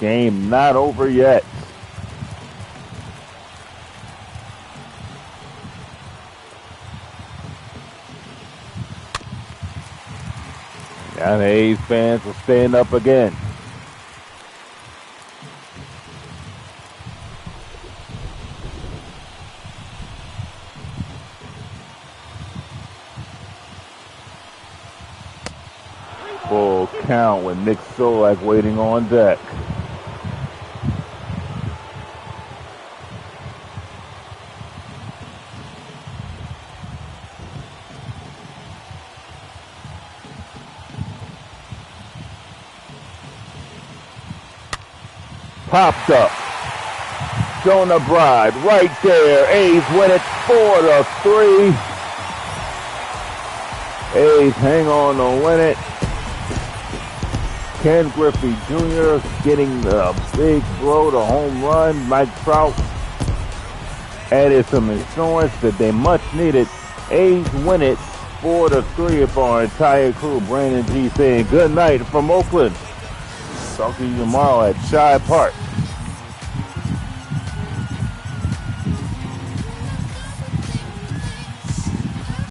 Game not over yet. Now the A's fans will stand up again. Full count with Nick Solak waiting on deck. Popped up. Jonah Bride right there. A's win it 4-3. A's hang on to win it. Ken Griffey Jr. getting the big blow, the home run. Mike Trout added some insurance that they much needed. A's win it 4-3 for our entire crew. Brandon G saying good night from Oakland. Talk to you tomorrow at Shy Park.